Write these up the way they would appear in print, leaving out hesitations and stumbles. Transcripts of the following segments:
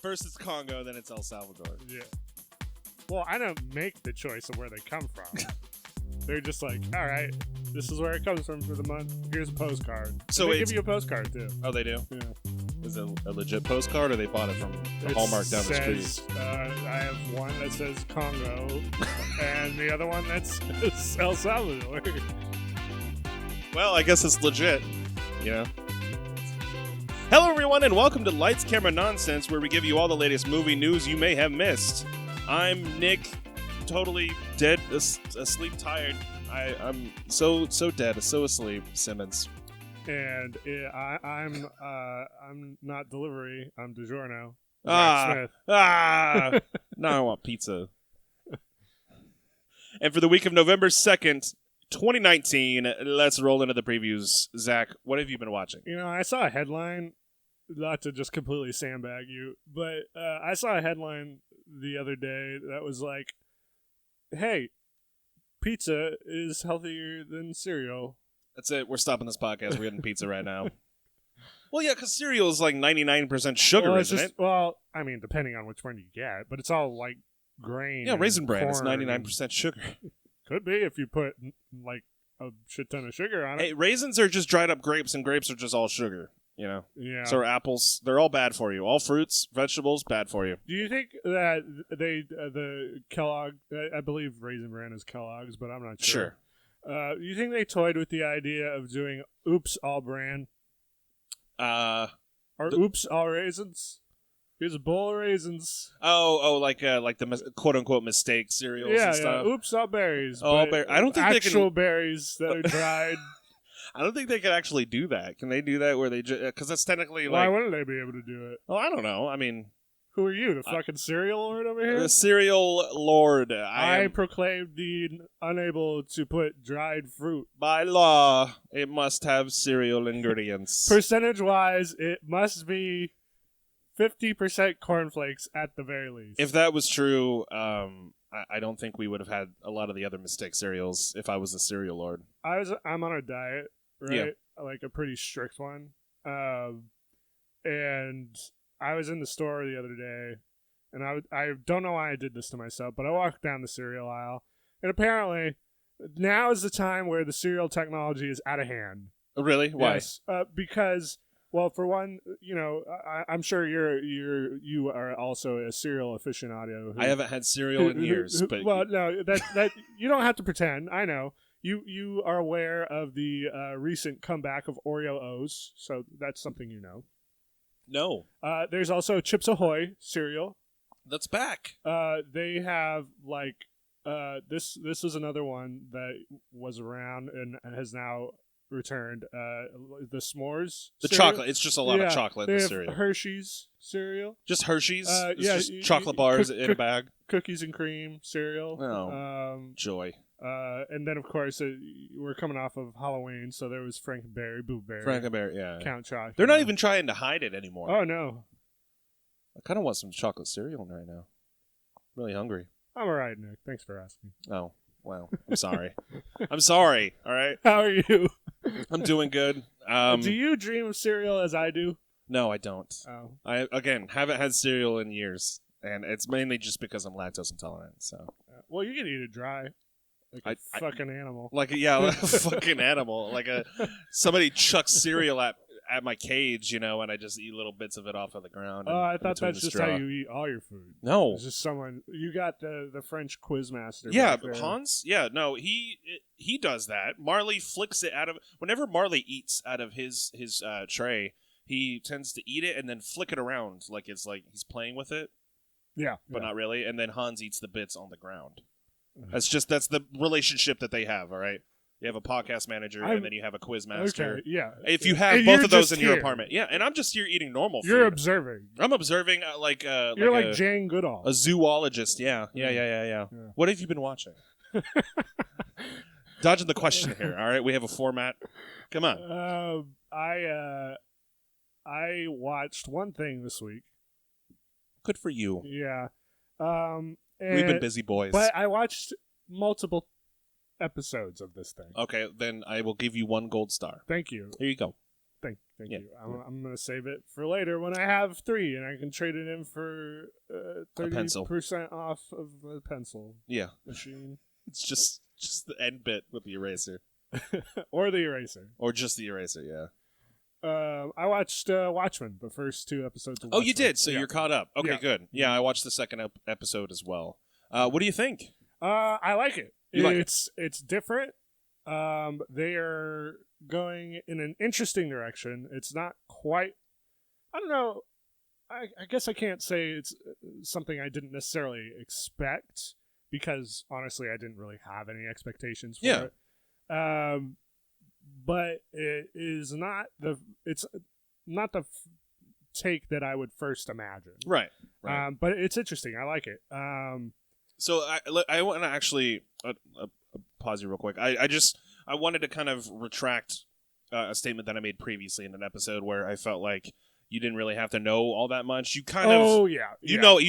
First it's Congo, then it's El Salvador. Yeah. Well, I don't make the choice of where they come from. They're just like, all right, this is where it comes from for the month. Here's a postcard. So they give you a postcard too. Oh, they do? Yeah. Is it a legit postcard, or they bought it from the Hallmark down the street? I have one that says Congo, and the other one that's El Salvador. Well, I guess it's legit. Yeah. Hello, everyone, and welcome to Lights, Camera, Nonsense, where we give you all the latest movie news you may have missed. I'm Nick, totally dead, asleep, tired. I'm so dead, so asleep, Simmons. And I'm not delivery. I'm DiGiorno. Smith. Now I want pizza. And for the week of November 2nd, 2019, let's roll into the previews. Zach, what have you been watching? You know, I saw a headline, not to just completely sandbag you, but I saw a headline the other day that was like, hey, pizza is healthier than cereal. That's it. We're stopping this podcast. We're getting pizza right now. Well, yeah, because cereal is like 99% sugar, isn't it? Well, I mean, depending on which one you get, but it's all like grain. Yeah, Raisin Bran is 99% sugar. Could be if you put like a shit ton of sugar on it. Hey, raisins are just dried up grapes, and grapes are just all sugar. You know? Yeah. So are apples. They're all bad for you. All fruits, vegetables, bad for you. Do you think that the Kellogg, I believe Raisin Bran is Kellogg's, but I'm not sure. Sure. You think they toyed with the idea of doing Oops All Bran? Or Oops All Raisins? Here's a bowl of raisins. Like the quote unquote mistake cereals and stuff. Yeah. Oops All Berries. Oh, I don't think they can. Actual berries that are dried. I don't think they can actually do that. Can they do that where they just... Because that's technically Why like... wouldn't they be able to do it? Oh, I don't know. I mean... Who are you, the fucking cereal lord over here? The cereal lord. I proclaimed the unable to put dried fruit. By law, it must have cereal ingredients. Percentage-wise, it must be 50% cornflakes at the very least. If that was true, I don't think we would have had a lot of the other mistake cereals if I was a cereal lord. I'm on a diet, right? Yeah. Like a pretty strict one. And I was in the store the other day, and I don't know why I did this to myself, but I walked down the cereal aisle, and apparently now is the time where the cereal technology is out of hand. Really? Why? Yes, because, well, for one, you know, I'm sure you are also a cereal aficionado. I haven't had cereal in years, but well, no, that you don't have to pretend. I know. You are aware of the recent comeback of Oreo O's, so that's something you know. No. There's also Chips Ahoy cereal. That's back. They have like this is another one that was around and has now returned. The s'mores. The cereal. chocolate. It's just a lot of chocolate in the cereal. Hershey's cereal. Just Hershey's. Just you, chocolate bars in a bag. Cookies and cream cereal. Oh, joy. And then, of course, we're coming off of Halloween, so there was Frankenberry, Blueberry. Frankenberry, yeah. Count Chocula. They're not even trying to hide it anymore. Oh, no. I kind of want some chocolate cereal right now. I'm really hungry. I'm all right, Nick. Thanks for asking. Oh, well, I'm sorry. I'm sorry, all right? How are you? I'm doing good. Do you dream of cereal as I do? No, I don't. Oh. I, again, haven't had cereal in years, and it's mainly just because I'm lactose intolerant, so... Well, you can eat it dry. Like a fucking animal. Like a fucking animal. Like somebody chucks cereal at my cage, you know, and I just eat little bits of it off of the ground. Oh, I thought that's just how you eat all your food. No. It's just someone... You got the French quizmaster. Yeah, Hans? Yeah, no, he does that. Marley flicks it out of... Whenever Marley eats out of his tray, he tends to eat it and then flick it around like it's like he's playing with it. Yeah. But not really. And then Hans eats the bits on the ground. That's the relationship that they have, all right? You have a podcast manager, and then you have a quiz master. Okay, yeah. If you have both of those in your apartment. Yeah, and I'm just here eating normal food. You're observing. I'm observing You're like Jane Goodall. A zoologist, yeah. What have you been watching? Dodging the question here, all right? We have a format. Come on. I watched one thing this week. Good for you. Yeah. We've been busy boys. But I watched multiple episodes of this thing. Okay, then I will give you 1 gold star. Thank you. Here you go. Thank Thank you. I'm going to save it for later when I have 3 and I can trade it in for 30% off of the pencil machine. It's just the end bit with the eraser. Or the eraser. Or just the eraser, yeah. I watched Watchmen, the first 2 episodes of Watchmen. Oh, you did? So you're caught up. Okay, Yeah. good. Yeah, I watched the second episode as well. What do you think? I like it. You like It's different. They are going in an interesting direction. It's not quite... I don't know. I guess I can't say it's something I didn't necessarily expect, because, honestly, I didn't really have any expectations for it. But it's not the take that I would first imagine. Right. But it's interesting. I like it. So I want to actually pause you real quick. I wanted to kind of retract a statement that I made previously in an episode where I felt like you didn't really have to know all that much. You kind of, you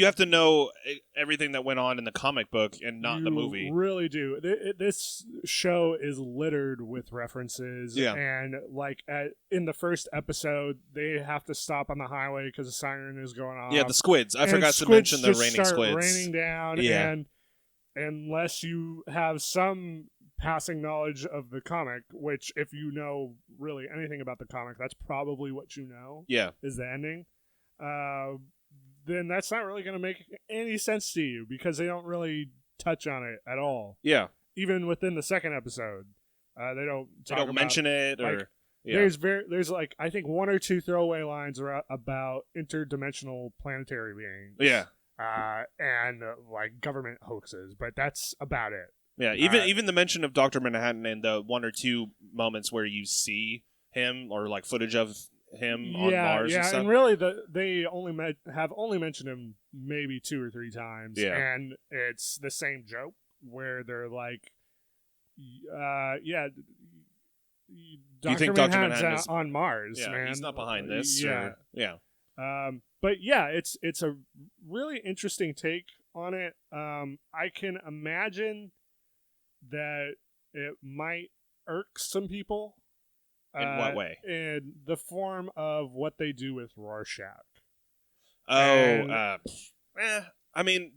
have to know everything that went on in the comic book and not the movie. You really do. This show is littered with references. Yeah. And like in the first episode, they have to stop on the highway because a siren is going off. Yeah, the squids. I forgot to squids mention the raining squids. Raining down. Yeah. And unless you have some passing knowledge of the comic, which if you know really anything about the comic, that's probably what you know. Yeah. Is the ending. Then that's not really going to make any sense to you because they don't really touch on it at all. Yeah. Even within the second episode, they don't mention it or. Like, yeah. There's like I think 1 or 2 throwaway lines about interdimensional planetary beings. Yeah. And like government hoaxes, but that's about it. Yeah, even the mention of Dr. Manhattan and the 1 or 2 moments where you see him or like footage of him on Mars and stuff. And really they have only mentioned him maybe 2 or 3 times. Yeah. And it's the same joke where they're like, you think Dr. Manhattan is on Mars, man. He's not behind this. But yeah, it's a really interesting take on it. I can imagine that it might irk some people. In what way? In the form of what they do with Rorschach. I mean,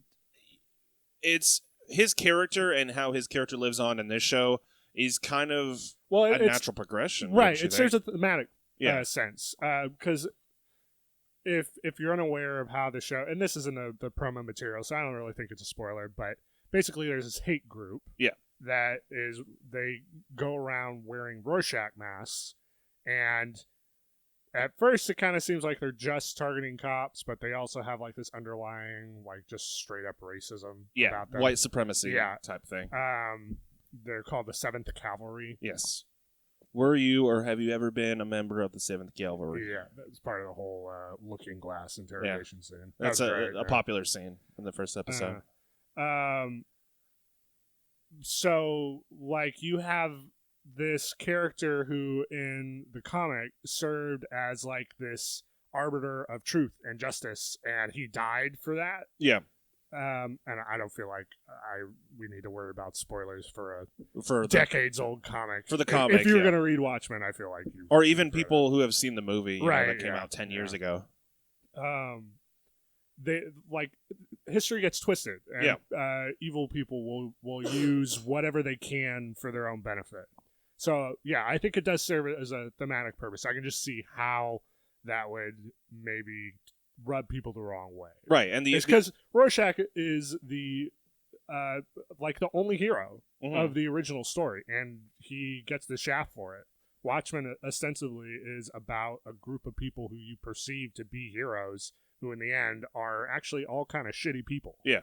it's his character and how his character lives on in this show is kind of a natural progression. Right. It serves a thematic sense. Because if you're unaware of how the show, and this is in the promo material, so I don't really think it's a spoiler, but basically there's this hate group. Yeah. That is, they go around wearing Rorschach masks, and at first it kind of seems like they're just targeting cops, but they also have like this underlying, like just straight up racism about them. White supremacy type thing. They're called the 7th Cavalry. Yes. Were you or have you ever been a member of the 7th Cavalry? Yeah, that's part of the whole looking glass interrogation scene. That's a popular scene in the first episode. So, like, you have this character who, in the comic, served as, like, this arbiter of truth and justice, and he died for that. Yeah. And I don't feel like we need to worry about spoilers for a decades-old comic. For the comic, if you're going to read Watchmen, I feel like you... Or even people who have seen the movie that came out 10 years ago. They like history gets twisted, and evil people will use whatever they can for their own benefit. So I think it does serve as a thematic purpose. I can just see how that would maybe rub people the wrong way, right? And because Rorschach is the like the only hero of the original story, and he gets the shaft for it. Watchmen ostensibly is about a group of people who you perceive to be heroes, who in the end are actually all kind of shitty people. Yeah.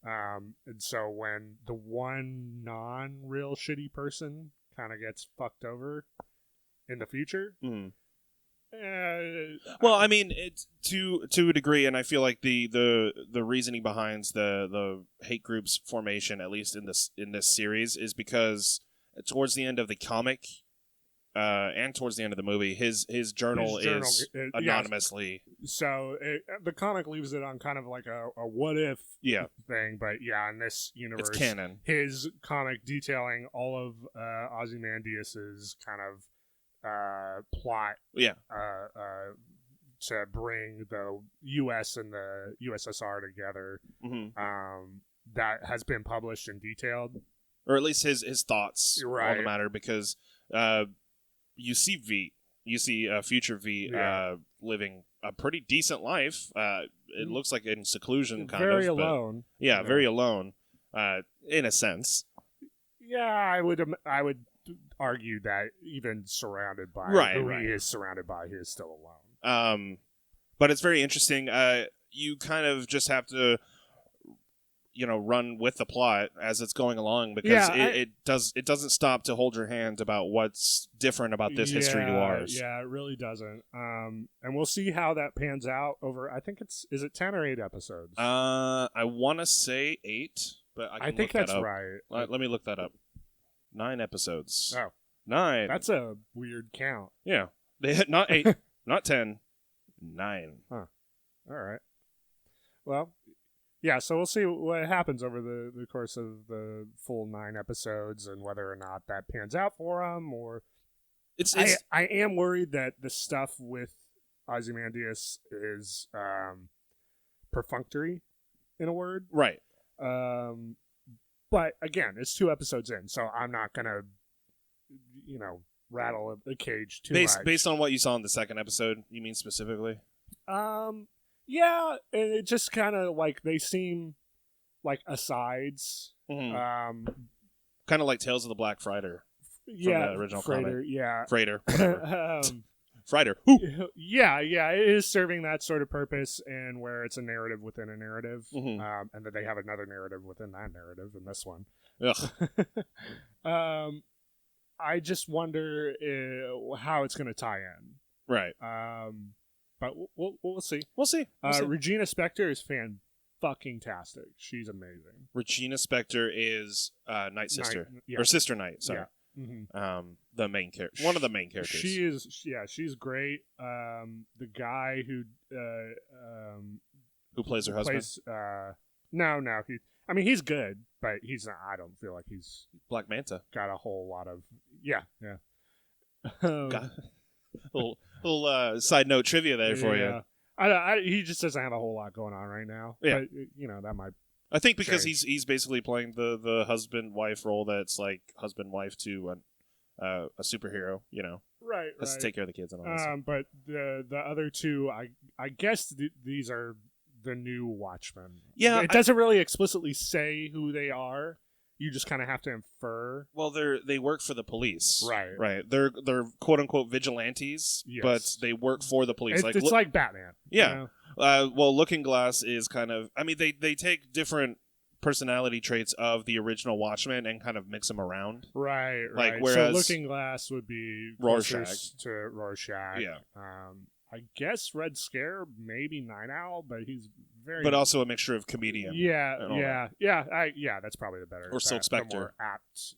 And so when the one non-real shitty person kind of gets fucked over in the future... well, I mean, it's to a degree, and I feel like the reasoning behind the hate group's formation, at least in this series, is because towards the end of the comic, and towards the end of the movie, his journal is anonymously. So the comic leaves it on kind of like a what if thing, but in this universe, it's canon. His comic detailing all of Ozymandias's kind of plot. Yeah. To bring the U.S. and the USSR together. That has been published and detailed, or at least his thoughts on the matter, because you see future V living a pretty decent life. It looks like in seclusion, kind very of alone. Yeah, very alone, in a sense. Yeah, I would argue that even surrounded by he is surrounded by, he is still alone. But it's very interesting. You kind of just have to, run with the plot as it's going along, because it doesn't stop to hold your hand about what's different about this history to ours. Yeah, it really doesn't. And we'll see how that pans out over. I think is it 10 or 8 episodes? I want to say 8, but I think that's that up. right. Let me look that up. 9 episodes. Oh, 9. That's a weird count. Yeah, they hit not 8, not 10, 9. Huh. All right. Well. Yeah, so we'll see what happens over the course of the full 9 episodes, and whether or not that pans out for him. Or I am worried that the stuff with Ozymandias is perfunctory, in a word. Right. But again, it's 2 episodes in, so I'm not gonna, rattle the cage too much. Based on what you saw in the second episode, you mean specifically? Yeah, and it just kind of like they seem like asides. Mm-hmm. Kind of like Tales of the Black Freighter. Yeah, from the original Freighter. comic. Yeah, Freighter. Whatever. Freighter. Yeah, it is serving that sort of purpose, and where it's a narrative within a narrative, mm-hmm. And that they have another narrative within that narrative in this one. Ugh. I just wonder how it's going to tie in. Right. But we'll see. We'll see. Regina Spektor is fan-fucking-tastic. She's amazing. Regina Spektor is Knight's sister. Or Sister Knight, sorry. Yeah. Mm-hmm. The main character. One of the main characters. She's great. The guy who plays her husband? No. He's good, but he's not. I don't feel like he's Black Manta. Got a whole lot of yeah. Little side note trivia there for you. He just doesn't have a whole lot going on right now. Yeah, but, that might. I think because he's basically playing the husband wife role that's like husband wife to a superhero. Right. Has to take care of the kids and all that. But the other 2, I guess these are the new Watchmen. Yeah, it doesn't really explicitly say who they are. You just kind of have to infer. Well, they work for the police, right. They're quote unquote vigilantes, yes. But they work for the police. It's like Batman. Yeah. Well, Looking Glass is kind of. They take different personality traits of the original Watchmen and kind of mix them around. Right. Whereas so Looking Glass would be Rorschach to Rorschach. Yeah. I guess Red Scare, maybe Night Owl, but he's very. But also a mixture of comedian. Yeah. That's probably the better. Or Silk Spectre. The more apt.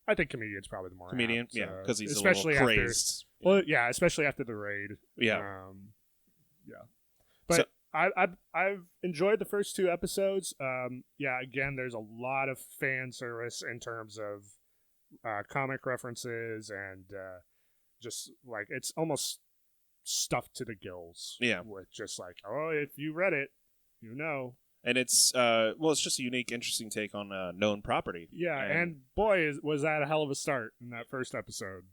I think comedian's probably the more comedian. Apt, because he's especially a little crazed. Especially after the raid. Yeah. But so, I've enjoyed the first 2 episodes. Again, there's a lot of fan service in terms of comic references and just like it's almost stuffed to the gills. Yeah. With just like, if you read it, And it's it's just a unique, interesting take on a known property. Yeah, and boy, was that a hell of a start in that first episode.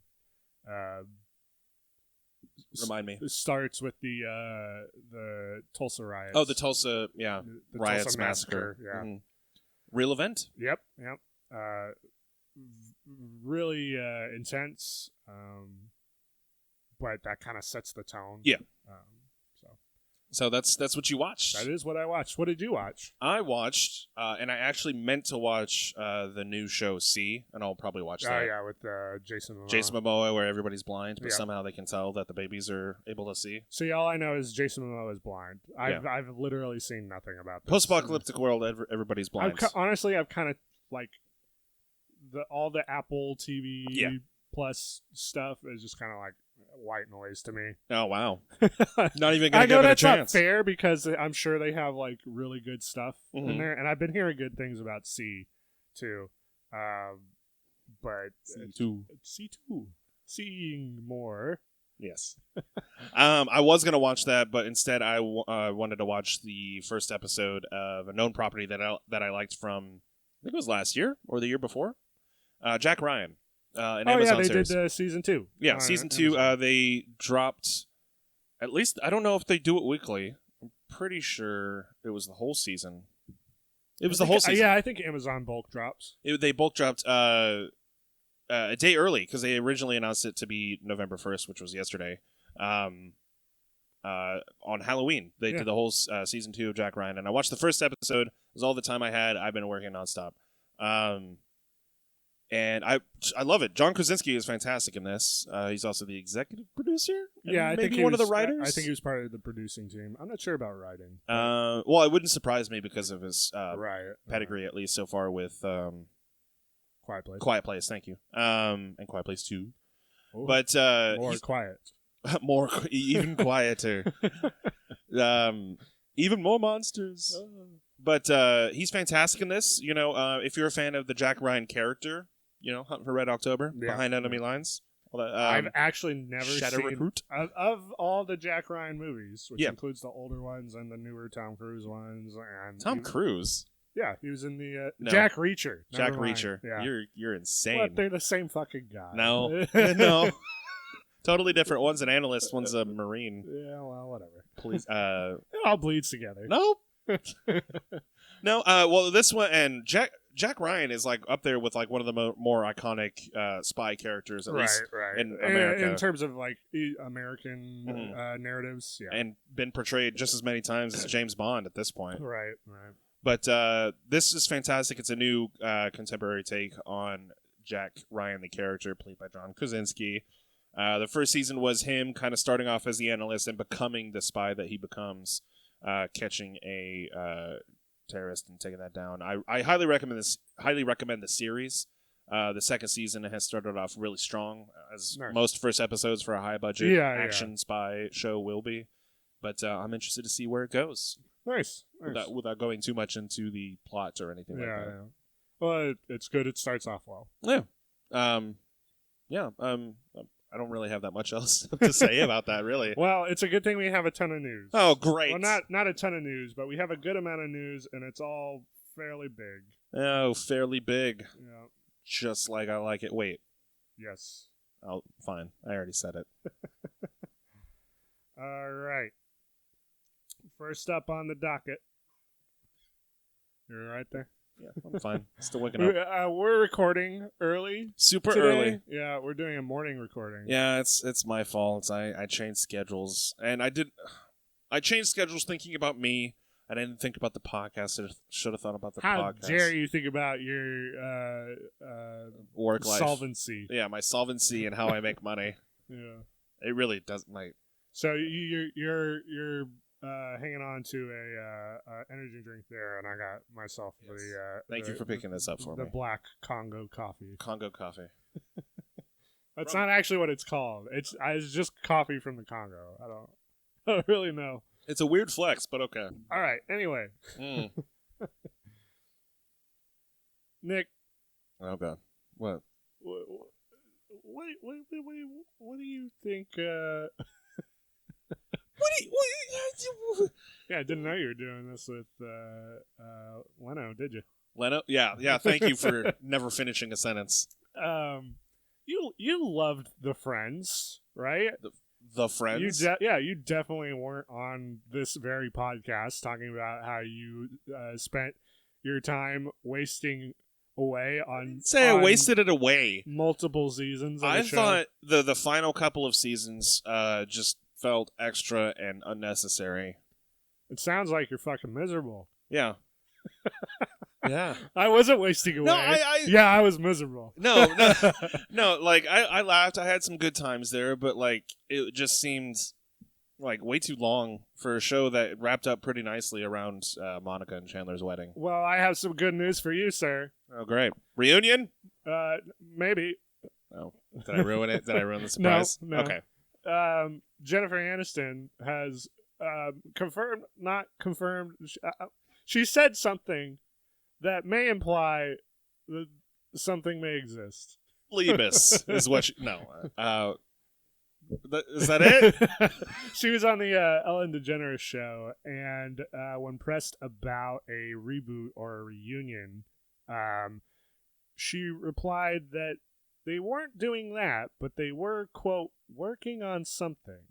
Remind me. It starts with the Tulsa riots. Oh, the Tulsa, the riots, Tulsa massacre. Yeah. Mm-hmm. Real event? Yep. Really intense, but that kind of sets the tone. Yeah. So that's what you watched. That is what I watched. What did you watch? I watched, and I actually meant to watch the new show C, and I'll probably watch that. Oh, yeah, with Jason Momoa. Jason Momoa, where everybody's blind, but somehow they can tell that the babies are able to see. See, all I know is Jason Momoa is blind. I've literally seen nothing about this. Post-apocalyptic world, everybody's blind. Honestly, I've kind of, like, all the Apple TV Plus stuff is just kind of like white noise to me. Oh, wow. Not even going to give it a chance. I know that's not fair because I'm sure they have like really good stuff in there, and I've been hearing good things about C too. But C2. seeing more. Yes. I was going to watch that, but instead I wanted to watch the first episode of a known property that I liked from, I think it was last year or the year before. Jack Ryan. An Amazon series. Did season 2. Yeah, season 2. They dropped, at least, I don't know if they do it weekly. I'm pretty sure it was the whole season. It was the whole season. Yeah, I think Amazon bulk drops. They bulk dropped a day early because they originally announced it to be November 1st, which was yesterday. On Halloween, they did the whole season 2 of Jack Ryan, and I watched the first episode. It was all the time I had. I've been working nonstop, and I love it. John Krasinski is fantastic in this. He's also the executive producer. Yeah, I maybe think one of the writers. I think he was part of the producing team. I'm not sure about writing. Well, it wouldn't surprise me because of his pedigree, at least so far with Quiet Place. Quiet Place, thank you. And Quiet Place 2. Ooh, But more quiet. Even quieter. Even more monsters. But he's fantastic in this. You know, if you're a fan of the Jack Ryan character, you know, Hunt for Red October, Behind Enemy Lines. All that, I've actually never Shadow seen Recruit. Of all the Jack Ryan movies, which Yeah. includes the older ones and the newer Tom Cruise ones. And Tom Cruise. Yeah, he was in the No. Jack Reacher. Jack Never mind. Reacher. Yeah. You're insane. What? They're the same fucking guy. No. No. Totally different. One's an analyst, one's a Marine. Yeah, well, whatever. Please. It all bleeds together. No. No. Well, this one and Jack Ryan is like up there with like one of the more iconic spy characters, at least in America, in terms of like American narratives. Yeah, and been portrayed just as many times as James Bond at this point. Right. But this is fantastic. It's a new contemporary take on Jack Ryan, the character played by John Krasinski. The first season was him kind of starting off as the analyst and becoming the spy that he becomes, catching a terrorist and taking that down. I highly recommend this. Highly recommend the series. The second season has started off really strong, as most first episodes for a high budget action spy show will be. But I'm interested to see where it goes. Nice. Without going too much into the plot or anything like that. Yeah. Well, it's good. It starts off well. Yeah. I don't really have that much else to say about that, really. Well, it's a good thing we have a ton of news. Oh, great. Well, not a ton of news, but we have a good amount of news, and it's all fairly big. Oh, fairly big. Yeah. Just like I like it. Wait. Yes. Oh, fine. I already said it. All right. First up on the docket. You're right there? Yeah, I'm fine. Still waking up. We're recording early. Super today. early. Yeah, we're doing a morning recording. Yeah, it's my fault. I changed schedules, and I changed schedules thinking about me. I didn't think about the podcast. I should have thought about the podcast. How dare you think about your work life solvency? Yeah, my solvency and how I make money. Yeah, it really doesn't. So you're hanging on to a energy drink there, and I got myself Thank you for picking this up for me. The black Congo coffee. Congo coffee. That's not actually what it's called. It's just coffee from the Congo. I don't really know. It's a weird flex, but okay. All right. Anyway, Nick. Oh God. What? What do you think? Yeah, I didn't know you were doing this with Leno, did you? Leno? Yeah. Thank you for never finishing a sentence. You loved The Friends, right? The Friends? You definitely weren't on this very podcast talking about how you spent your time wasting away on. I wasted it away. Multiple seasons. I thought the final couple of seasons just felt extra and unnecessary. It sounds like you're fucking miserable. Yeah. Yeah. I wasn't wasting away. No, I was miserable. No. Like I laughed. I had some good times there, but like it just seemed like way too long for a show that wrapped up pretty nicely around Monica and Chandler's wedding. Well, I have some good news for you, sir. Oh, great. Reunion? Maybe. Oh, did I ruin it? Did I ruin the surprise? No. Okay. Jennifer Aniston has confirmed, not confirmed. She said something that may imply that something may exist. Phlebas is what she... No. Is that it? She was on the Ellen DeGeneres show, and when pressed about a reboot or a reunion, she replied that they weren't doing that, but they were, quote, working on something.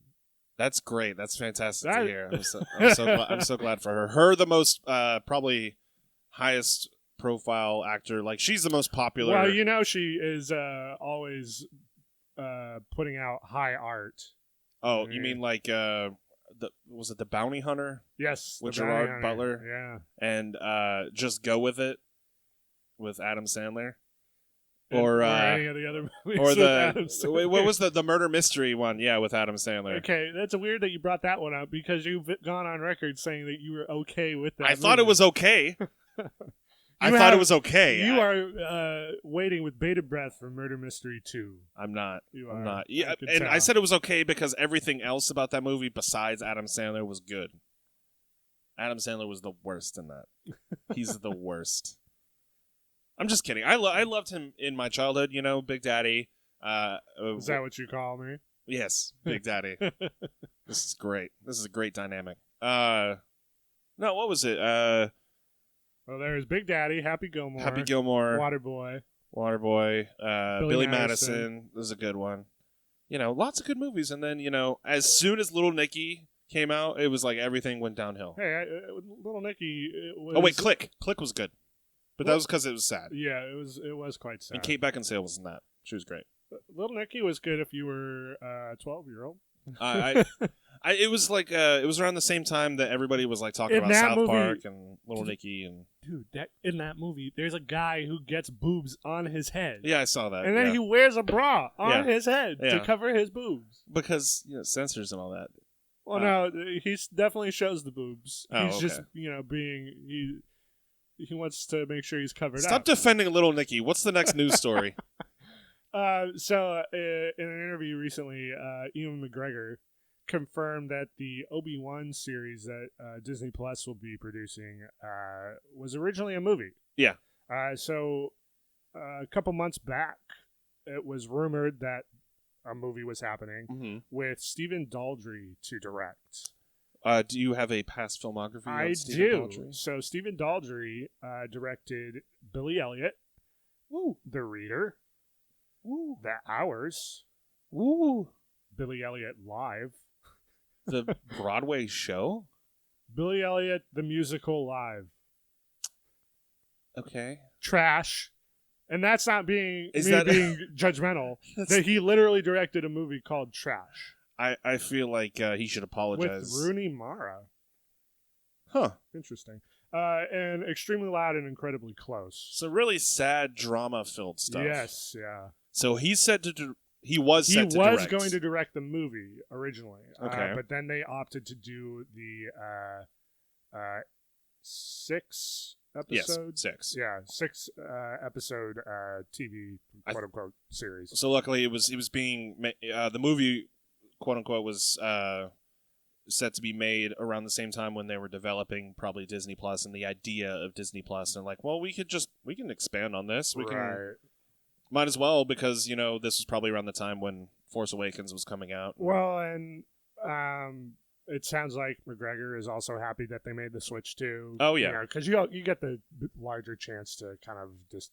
That's great. That's fantastic to hear. I'm so glad for her. Her, the most probably highest profile actor. Like, she's the most popular. Well, you know, she is always putting out high art. Oh, you mean like was it The Bounty Hunter? Yes, with The Bounty Gerard Hunter. Butler. Yeah, And Just Go With It with Adam Sandler. Or any of the other movies. Or with Adam the what was the murder mystery one? Yeah, with Adam Sandler. Okay, that's weird that you brought that one up because you've gone on record saying that you were okay with that. I thought it was okay. I thought it was okay. You are waiting with bated breath for Murder Mystery 2. I'm not. You I'm are. not. Yeah, I and I said it was okay because everything else about that movie besides Adam Sandler was good. Adam Sandler was the worst in that. He's the worst. I'm just kidding. I loved him in my childhood. You know, Big Daddy. Is that what you call me? Yes, Big Daddy. This is great. This is a great dynamic. No, what was it? Well, there's Big Daddy, Happy Gilmore, Waterboy, Billy Madison. This is a good one. You know, lots of good movies. And then, you know, as soon as Little Nicky came out, it was like everything went downhill. Hey, Little Nicky was... Oh, wait, Click. Click was good. But that was because it was sad. Yeah, it was quite sad. And Kate Beckinsale was in that. She was great. Little Nicky was good if you were a 12-year-old. It was like it was around the same time that everybody was like talking about South Park and Little Nicky and dude, in that movie, there's a guy who gets boobs on his head. Yeah, I saw that. And then he wears a bra on his head Yeah. to cover his boobs because censors and all that. Well, no, he definitely shows the boobs. Oh, He's okay. just being he wants to make sure he's covered up. Stop defending Little Nicky. What's the next news story? So in an interview recently, Ewan McGregor confirmed that the Obi-Wan series that Disney Plus will be producing was originally a movie. Yeah. So a couple months back, it was rumored that a movie was happening with Stephen Daldry to direct. Do you have a past filmography? I Stephen do. Daldry? So Stephen Daldry directed Billy Elliot, Woo. The Reader, Woo. The Hours, Woo. Billy Elliot Live, The Broadway show? Billy Elliot the Musical Live, Okay. Trash, and that's not being being judgmental. That's- That he literally directed a movie called Trash I feel like he should apologize. with Rooney Mara. Huh. Interesting. And Extremely Loud and Incredibly Close. So really sad, drama-filled stuff. Yes, yeah. So he's set to he was He set to direct. was going to direct the movie originally. Okay. But then they opted to do the 6 episodes. Yes, 6. Yeah, 6 episode TV quote unquote series. So luckily, it was being the movie, quote unquote, was set to be made around the same time when they were developing probably Disney Plus and the idea of Disney Plus, and like, well, we can expand on this. We can might as well because this was probably around the time when Force Awakens was coming out. Well, and it sounds like McGregor is also happy that they made the switch too. Oh yeah, because you get the larger chance to kind of just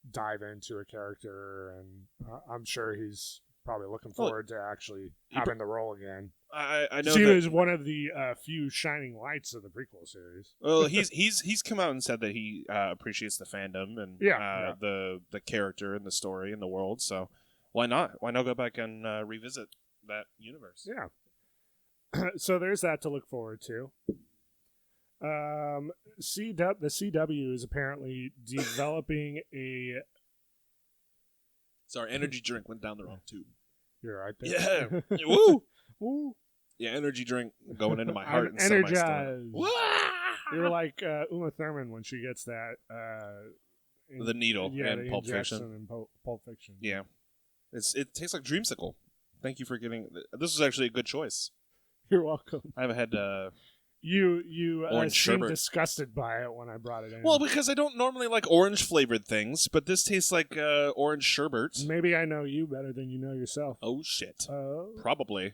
dive into a character, and I'm sure he's probably looking forward to actually having the role again. I know she was one of the few shining lights of the prequel series. Well, he's come out and said that he appreciates the fandom and the character and the story and the world. So why not? Why not go back and revisit that universe? Yeah. So there's that to look forward to. The CW is apparently developing a. Sorry, energy drink went down the wrong tube. You're right there. Yeah. Woo! Woo! Yeah, energy drink going into my heart I'm and energized. Wah! You're like Uma Thurman when she gets that. The needle in Pulp Fiction. In Pulp Fiction. Yeah. It tastes like Dreamsicle. Thank you for getting... This was actually a good choice. You're welcome. I haven't had You Orange seemed sherbet. disgusted by it when I brought it in. Well, because I don't normally like orange flavored things, but this tastes like orange sherbet. Maybe I know you better than you know yourself. Oh shit. Oh. Probably.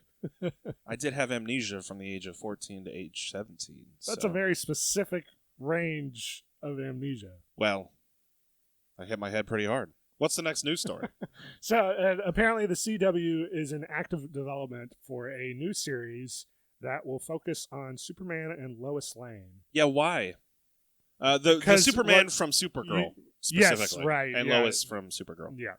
I did have amnesia from the age of 14 to age 17. That's so. a very specific range of amnesia. Well, I hit my head pretty hard. What's the next news story? So apparently the CW is in active development for a new series that will focus on Superman and Lois Lane. Yeah, why? The Superman from Supergirl, specifically. Yes, right. And Lois from Supergirl. Yeah.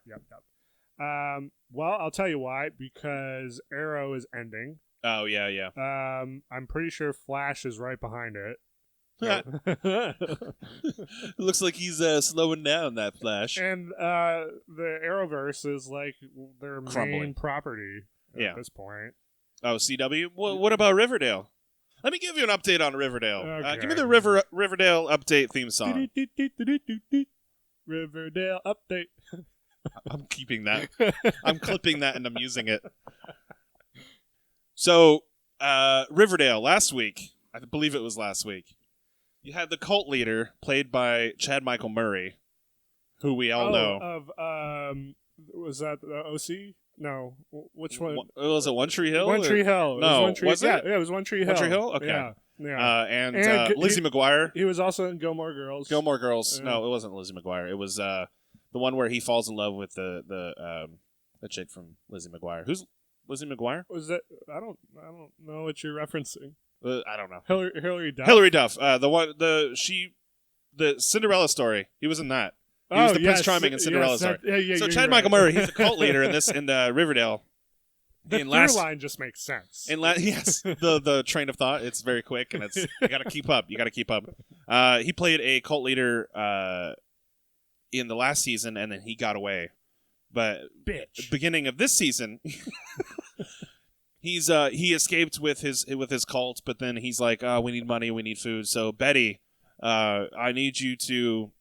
Well, I'll tell you why. Because Arrow is ending. Oh, yeah. I'm pretty sure Flash is right behind it. It looks like he's slowing down, that Flash. And the Arrowverse is like their Crumbling. main property at this point. Oh, CW? Well, what about Riverdale? Let me give you an update on Riverdale. Okay. Give me the Riverdale update theme song. Riverdale update. I'm keeping that. I'm clipping that and I'm using it. So, Riverdale, last week, I believe it was last week, you had the cult leader, played by Chad Michael Murray, who we all know. Was that the OC? No. Which one? Was it One Tree Hill? One Tree Hill. No, was it? Yeah, it was One Tree Hill. One Tree Hill? Okay. Yeah. And Lizzie McGuire. He was also in Gilmore Girls. Gilmore Girls. No, it wasn't Lizzie McGuire. It was the one where he falls in love with the chick from Lizzie McGuire. Who's Lizzie McGuire? Was that? I don't know what you're referencing. I don't know. Hilary Duff. Hilary Duff. The Cinderella story. He was in that. He was the Prince Charming in Cinderella story. So Chad Michael Murray, he's a cult leader in Riverdale. The through line just makes sense. Yes, the train of thought. It's very quick, and you got to keep up. He played a cult leader in the last season, and then he got away. But beginning of this season, he escaped with his cult. But then he's like, we need money, we need food. So Betty, I need you to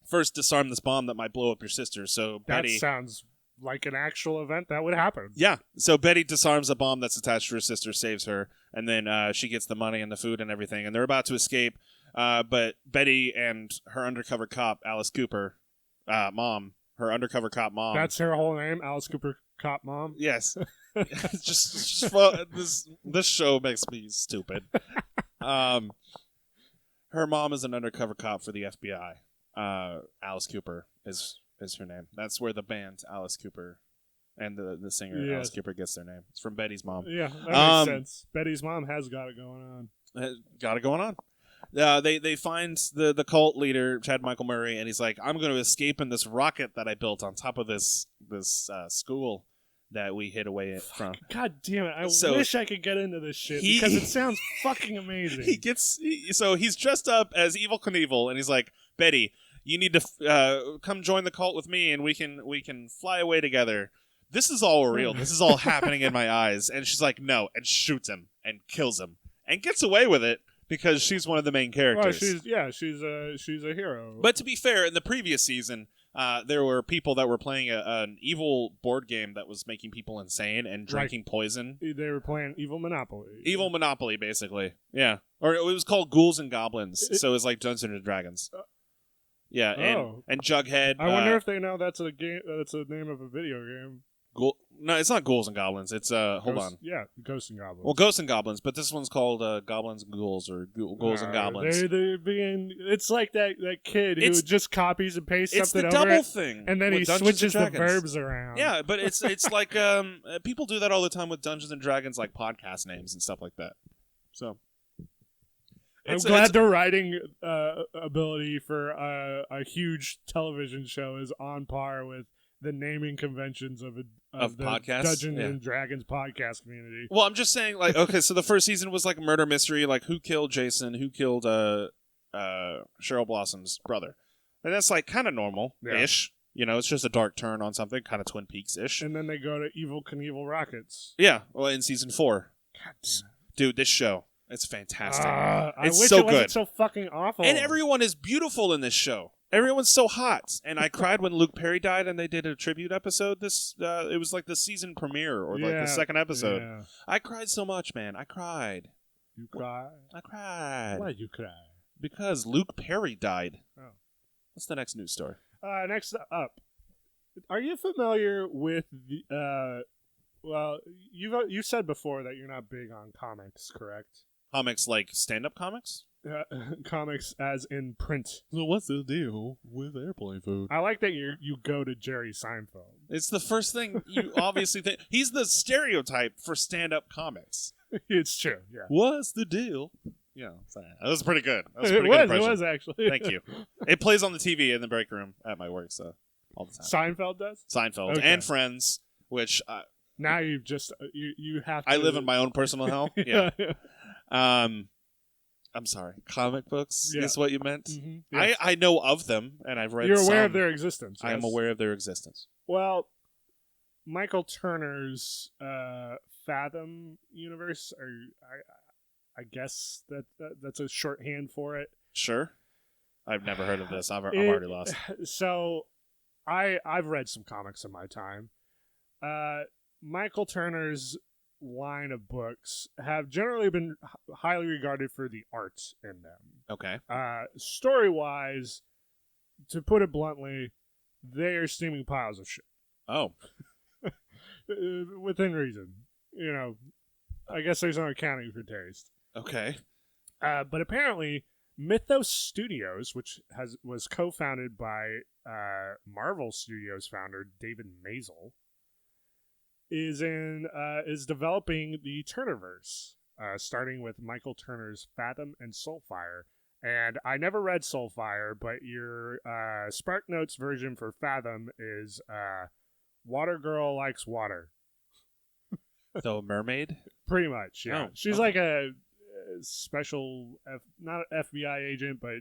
first disarm this bomb that might blow up your sister. So Betty, that sounds like an actual event that would happen. Yeah. So Betty disarms a bomb that's attached to her sister, saves her, and then she gets the money and the food and everything, and they're about to escape. But Betty and her undercover cop, Alice Cooper, her undercover cop mom. That's her whole name, Alice Cooper Cop Mom? Yes. just this show makes me stupid. Her mom is an undercover cop for the FBI. Alice Cooper is her name. That's where the band Alice Cooper and the singer Alice Cooper gets their name. It's from Betty's mom. Yeah, that makes sense. Betty's mom has got it going on. Got it going on. They find the cult leader, Chad Michael Murray, and he's like, I'm going to escape in this rocket that I built on top of this school that we hid away from. God damn it. I wish I could get into this shit because it sounds fucking amazing. So he's dressed up as Evel Knievel, and he's like, Betty, you need to come join the cult with me, and we can fly away together. This is all real. This is all happening in my eyes. And she's like, no, and shoots him and kills him and gets away with it because she's one of the main characters. Well, she's a hero. But to be fair, in the previous season, there were people that were playing an evil board game that was making people insane and drinking poison. They were playing Evil Monopoly. Evil Monopoly, basically. Yeah. Or it was called Ghouls and Goblins, so it was like Dungeons and Dragons. Yeah, and Jughead. I wonder if they know that's a game. That's a name of a video game. No, it's not Ghouls and Goblins. It's hold on. Yeah, Ghosts and Goblins. Well, Ghosts and Goblins, but this one's called Goblins and Ghouls or Ghouls and Goblins. They're being. It's like that kid who just copies and pastes something over. It's the double thing, and then he switches the verbs around. Yeah, but it's like people do that all the time with Dungeons and Dragons, like podcast names and stuff like that. So. I'm glad the writing ability for a huge television show is on par with the naming conventions of the podcasts? Dungeons and Dragons podcast community. Well, I'm just saying, like, okay, so the first season was like a murder mystery, like who killed Jason, who killed Cheryl Blossom's brother, and that's like kind of normal-ish. Yeah. You know, it's just a dark turn on something, kind of Twin Peaks-ish. And then they go to Evil Knievel Rockets. Yeah, well, in season 4. God damn it. Dude, this show. It's fantastic. I it's wish so it wasn't good. so fucking awful. And everyone is beautiful in this show. Everyone's so hot. And I cried when Luke Perry died and they did a tribute episode. It was like the season premiere or like the second episode. Yeah. I cried so much, man. I cried. You cry? I cried. Why'd you cry? Because Luke Perry died. Oh. What's the next news story? Next up, are you familiar with the? Well, you've said before that you're not big on comics, correct? Comics like stand-up comics? Comics as in print. So what's the deal with airplane food? I like that you go to Jerry Seinfeld. It's the first thing you obviously think. He's the stereotype for stand-up comics. It's true, yeah. What's the deal? Yeah, that was pretty good. That was a It pretty good was, impression. it was actually. Thank you. It plays on the TV in the break room at my work, so all the time. Seinfeld does? Seinfeld Okay. and Friends, which Now you've just you have to. I live in my own personal hell. Yeah. yeah. I'm sorry. Comic books Yeah. is what you meant. Mm-hmm. Yes. I know of them, and I've read. You're aware some. of their existence. I am yes? aware of their existence. Well, Michael Turner's Fathom universe, or I guess that's a shorthand for it. Sure. I've never heard of this. I'm already lost. So, I've read some comics in my time. Michael Turner's line of books have generally been highly regarded for the art in them. Okay. Story-wise, to put it bluntly, they are steaming piles of shit. Oh. Within reason. You know, I guess there's no accounting for taste. Okay. But apparently, Mythos Studios, which was co-founded by Marvel Studios founder David Mazel, is developing the Turnerverse, starting with Michael Turner's Fathom and Soulfire. And I never read Soulfire, but your Spark Notes version for Fathom is Water Girl Likes Water. So, mermaid? Pretty much, yeah. Oh, She's okay. like a special, not an FBI agent, but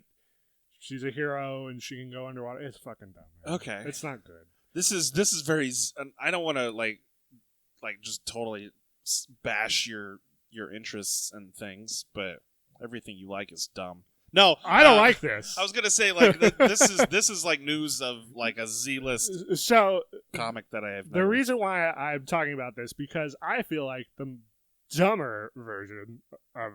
she's a hero and she can go underwater. It's fucking dumb, man. Okay. It's not good. This is very. I don't want to like just totally bash your interests and things, but everything you like is dumb. No, I don't like this. I was gonna say like this is like news of like a Z-list So comic that I have. the reason why I'm talking about this, because I feel like the dumber version of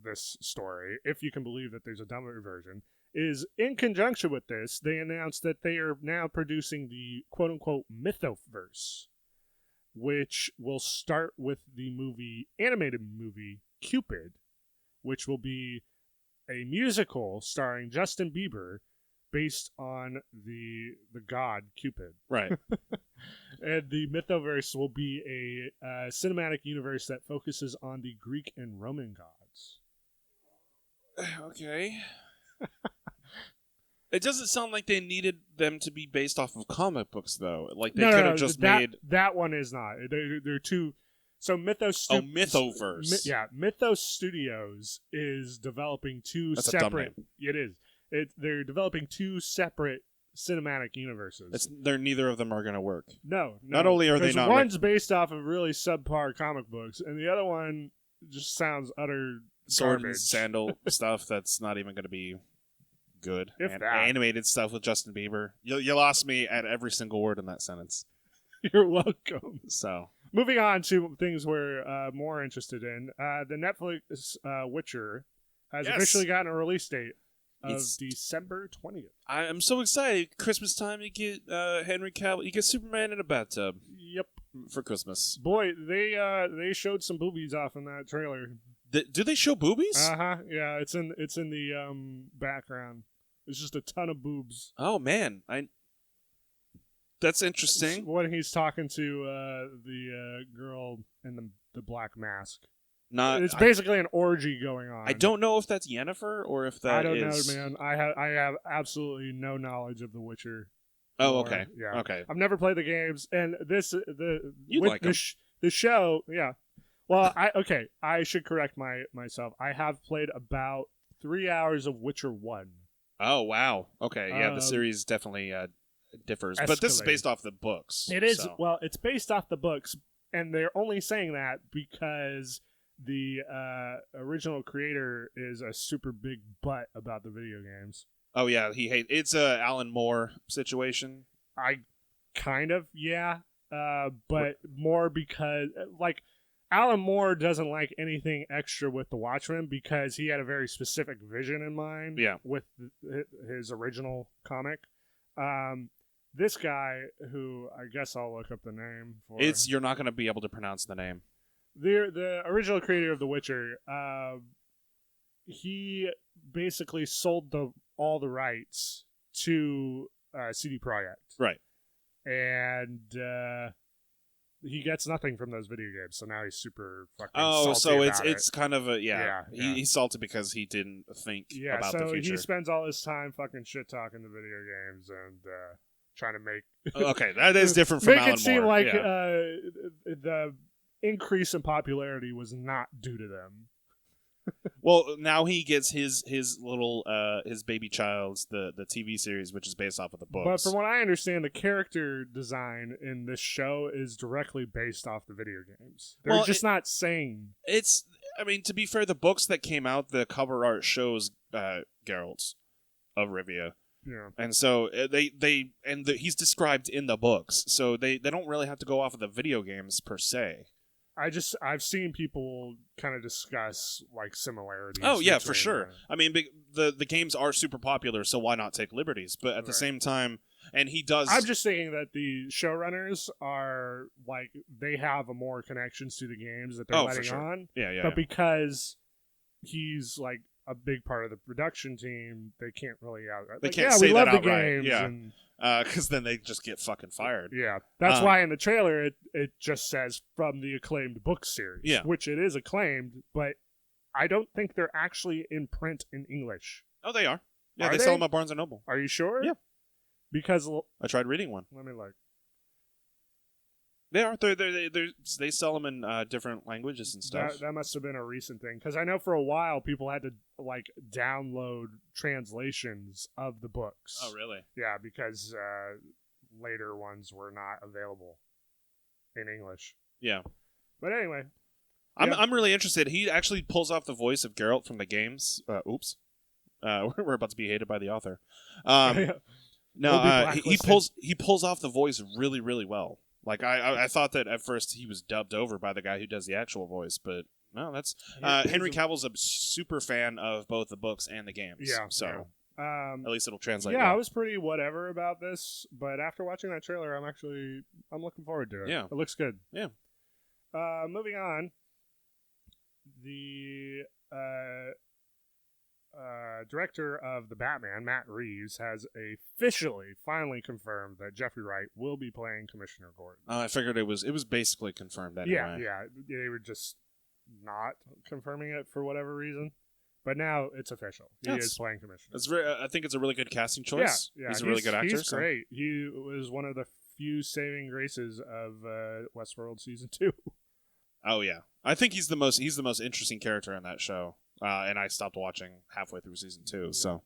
this story, if you can believe that there's a dumber version, is in conjunction with this, they announced that they are now producing the quote-unquote Mythoverse, which will start with the animated movie Cupid, which will be a musical starring Justin Bieber based on the god Cupid. Right. And the Mythoverse will be a cinematic universe that focuses on the Greek and Roman gods. Okay. It doesn't sound like they needed them to be based off of comic books, though. Like they could have just made that one is not. They're two. So Mythoverse. Mythos Studios is developing two That's a dumb separate. It is. They're developing two separate cinematic universes. They're neither of them are going to work. No. Not only are they because not one's based off of really subpar comic books, and the other one just sounds utter Sword garbage. and sandal stuff that's not even going to be good. If And that. animated stuff with Justin Bieber. You lost me at every single word in that sentence. You're welcome. So Moving on to things we're more interested in, the Netflix Witcher has officially gotten a release date of December 20th. I am so excited. Christmas time, you get Henry Cavill, you get Superman in a bathtub. Yep. For Christmas. Boy, they showed some boobies off in that trailer. Do they show boobies? Yeah, it's in the background. It's just a ton of boobs. Oh man, that's interesting. It's when he's talking to the girl in the black mask. It's basically an orgy going on. I don't know if that's Yennefer or if that is... I don't know, man. I have absolutely no knowledge of The Witcher. Oh, okay. Yeah. Okay. I've never played the games, and You'd like them. The show, yeah. Well, I should correct myself. I have played about 3 hours of Witcher 1. Oh, wow. Okay, yeah, the series definitely differs. But this is based off the books. It is. So. Well, it's based off the books, and they're only saying that because the original creator is a super big butt about the video games. Oh, yeah, it's a Alan Moore situation. I kind of, yeah. But more because, like, Alan Moore doesn't like anything extra with the Watchmen because he had a very specific vision in mind. Yeah. With his original comic. This guy, who I guess I'll look up the name for. You're not going to be able to pronounce the name. The original creator of The Witcher. He basically sold all the rights to CD Projekt. Right. And he gets nothing from those video games, so now he's super fucking salty so it's kind of a Yeah. He's salty because he didn't think about the future. So he spends all his time fucking shit talking the video games and trying to make okay, that is different from make Alan it seem Moore. like Yeah. The increase in popularity was not due to them. Well, now he gets his little his baby child's the TV series, which is based off of the books. But from what I understand, the character design in this show is directly based off the video games. They're just not saying it's. I mean, to be fair, the books that came out, the cover art shows Geralt of Rivia. Yeah. And so he's described in the books, so they don't really have to go off of the video games per se. I've seen people kind of discuss like similarities. Oh yeah, for sure. I mean, the games are super popular, so why not take liberties? But at the same time, and he does. I'm just thinking that the showrunners are like they have a more connections to the games that they're letting on. Yeah. But because he's like a big part of the production team, they can't really They can't say we love that the outright. games. Yeah. And, because then they just get fucking fired. yeah, that's why in the trailer it just says from the acclaimed book series, which it is acclaimed, but I don't think they're actually in print in English. Oh, they are. Yeah, Are they sell them at Barnes and Noble. Are you sure? Yeah. Because I tried reading one. let me look. They are. They sell them in different languages and stuff. That must have been a recent thing because I know for a while people had to like download translations of the books. Oh, really? Yeah, because later ones were not available in English. Yeah. But anyway, I'm really interested. He actually pulls off the voice of Geralt from the games. Oops. We're about to be hated by the author. No, he pulls off the voice really, really well. Like I thought that at first he was dubbed over by the guy who does the actual voice, but no, that's Henry Cavill's a super fan of both the books and the games. Yeah. So yeah. at least it'll translate. Yeah, well. I was pretty whatever about this, but after watching that trailer, I'm looking forward to it. Yeah, it looks good. Yeah. Moving on, the director of the Batman, Matt Reeves, has finally confirmed that Jeffrey Wright will be playing Commissioner Gordon. I figured it was basically confirmed anyway. Yeah. They were just not confirming it for whatever reason, but now it's official. He is playing Commissioner. I think it's a really good casting choice. Yeah, he's a really good actor. He's great. He was one of the few saving graces of Westworld season 2. Oh yeah, I think he's the most interesting character in that show. And I stopped watching halfway through season 2. So,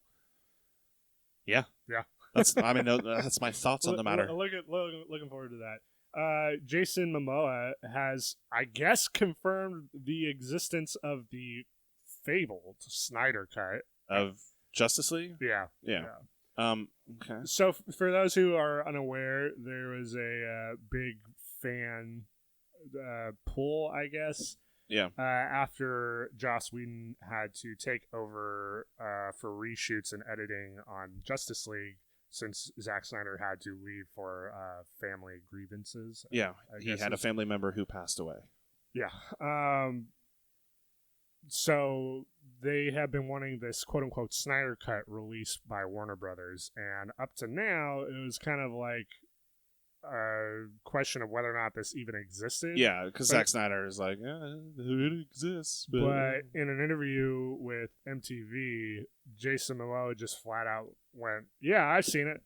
yeah. That's my thoughts on the matter. Looking forward to that. Jason Momoa has, I guess, confirmed the existence of the fabled Snyder Cut of Justice League. Yeah. Okay. So, for those who are unaware, there was a big fan pull, I guess. Yeah. After Joss Whedon had to take over for reshoots and editing on Justice League, since Zack Snyder had to leave for family grievances. Yeah, he had a family member who passed away. Yeah. So they have been wanting this quote-unquote Snyder Cut released by Warner Brothers, and up to now, it was kind of like a question of whether or not this even existed. Yeah, because Zack Snyder is like, it exists. But in an interview with MTV, Jason Momoa just flat out went, "Yeah, I've seen it."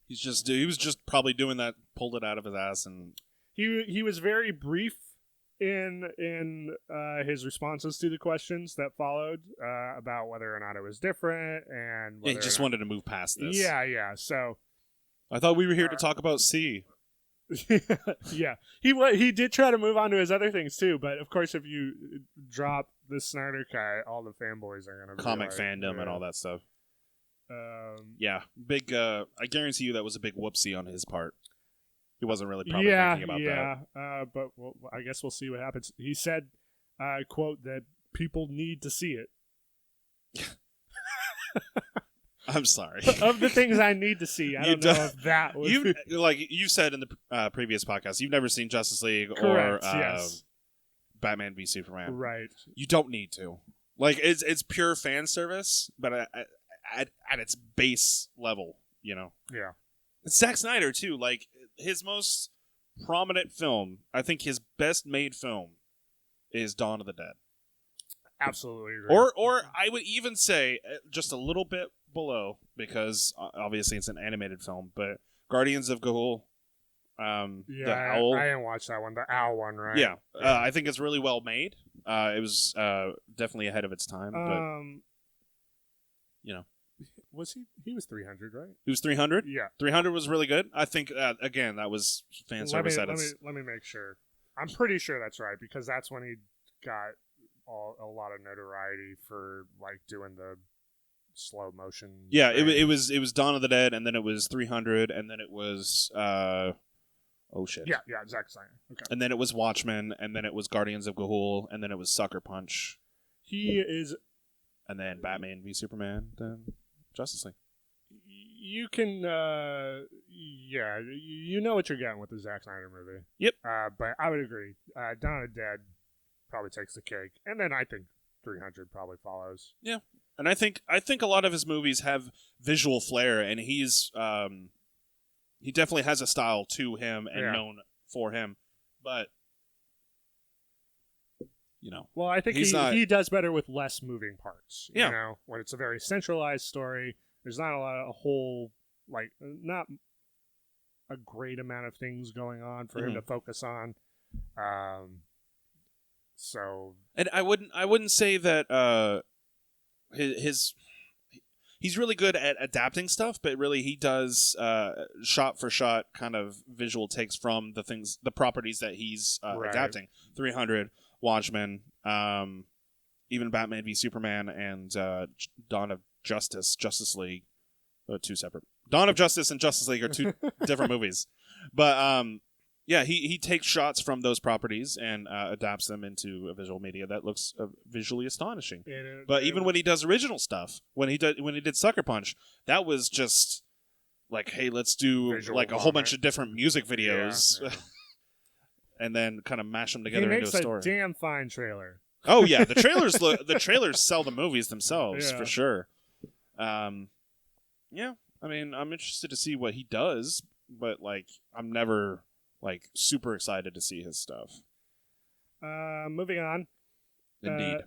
He was just probably doing that, pulled it out of his ass, and he was very brief in his responses to the questions that followed about whether or not it was different and he just wanted to move past this. Yeah. So. I thought we were here to talk about C. Yeah, he did try to move on to his other things too, but of course, if you drop the Snyder Cut, all the fanboys are gonna be comic fandom and all that stuff. Um, Yeah, big. I guarantee you that was a big whoopsie on his part. He wasn't really probably thinking about that. But I guess we'll see what happens. He said, quote, that people need to see it. I'm sorry. Of the things I need to see, I don't know if that would... Like you said in the previous podcast, you've never seen Justice League Correct, or yes. Batman v Superman. Right. You don't need to. Like, it's pure fan service, but at its base level, you know? Yeah. It's Zack Snyder, too. Like, his most prominent film, I think his best made film, is Dawn of the Dead. Absolutely agree. Or I would even say just a little bit below, because obviously it's an animated film, but Guardians of Gahul, the owl. I didn't watch that one. The owl one, right? Yeah. I think it's really well made. It was definitely ahead of its time, but you know. Was he was 300, right? He was 300? Yeah. 300 was really good. I think, again, that was fan service at its... Let me make sure. I'm pretty sure that's right, because that's when he got a lot of notoriety for, like, doing the slow motion. Yeah, it was Dawn of the Dead, and then it was 300, and then it was... oh, shit. Yeah, Zack Snyder. Okay. And then it was Watchmen, and then it was Guardians of Gahul, and then it was Sucker Punch. He is... And then Batman v Superman, then Justice League. You can, you know what you're getting with the Zack Snyder movie. Yep. But I would agree. Dawn of the Dead probably takes the cake, and then I think 300 probably follows. Yeah, and I think a lot of his movies have visual flair, and he's he definitely has a style to him and known for him, but you know, well, I think he does better with less moving parts. Yeah, you know, when it's a very centralized story, there's not not a great amount of things going on for him to focus on. So, and I wouldn't say that he's really good at adapting stuff, but really he does shot for shot kind of visual takes from the properties that he's adapting. 300, Watchmen, even Batman v Superman, and Dawn of Justice League, two separate. Dawn of Justice and Justice League are two different movies, but yeah, he takes shots from those properties and adapts them into a visual media that looks visually astonishing. But even when he does original stuff, when he did Sucker Punch, that was just like, hey, let's do like a whole bunch of different music videos, and then kind of mash them together into a story. He makes a damn fine trailer. Oh yeah, the trailers sell the movies themselves for sure. Yeah, I mean, I'm interested to see what he does, but like, I'm never like super excited to see his stuff. Moving on. Indeed.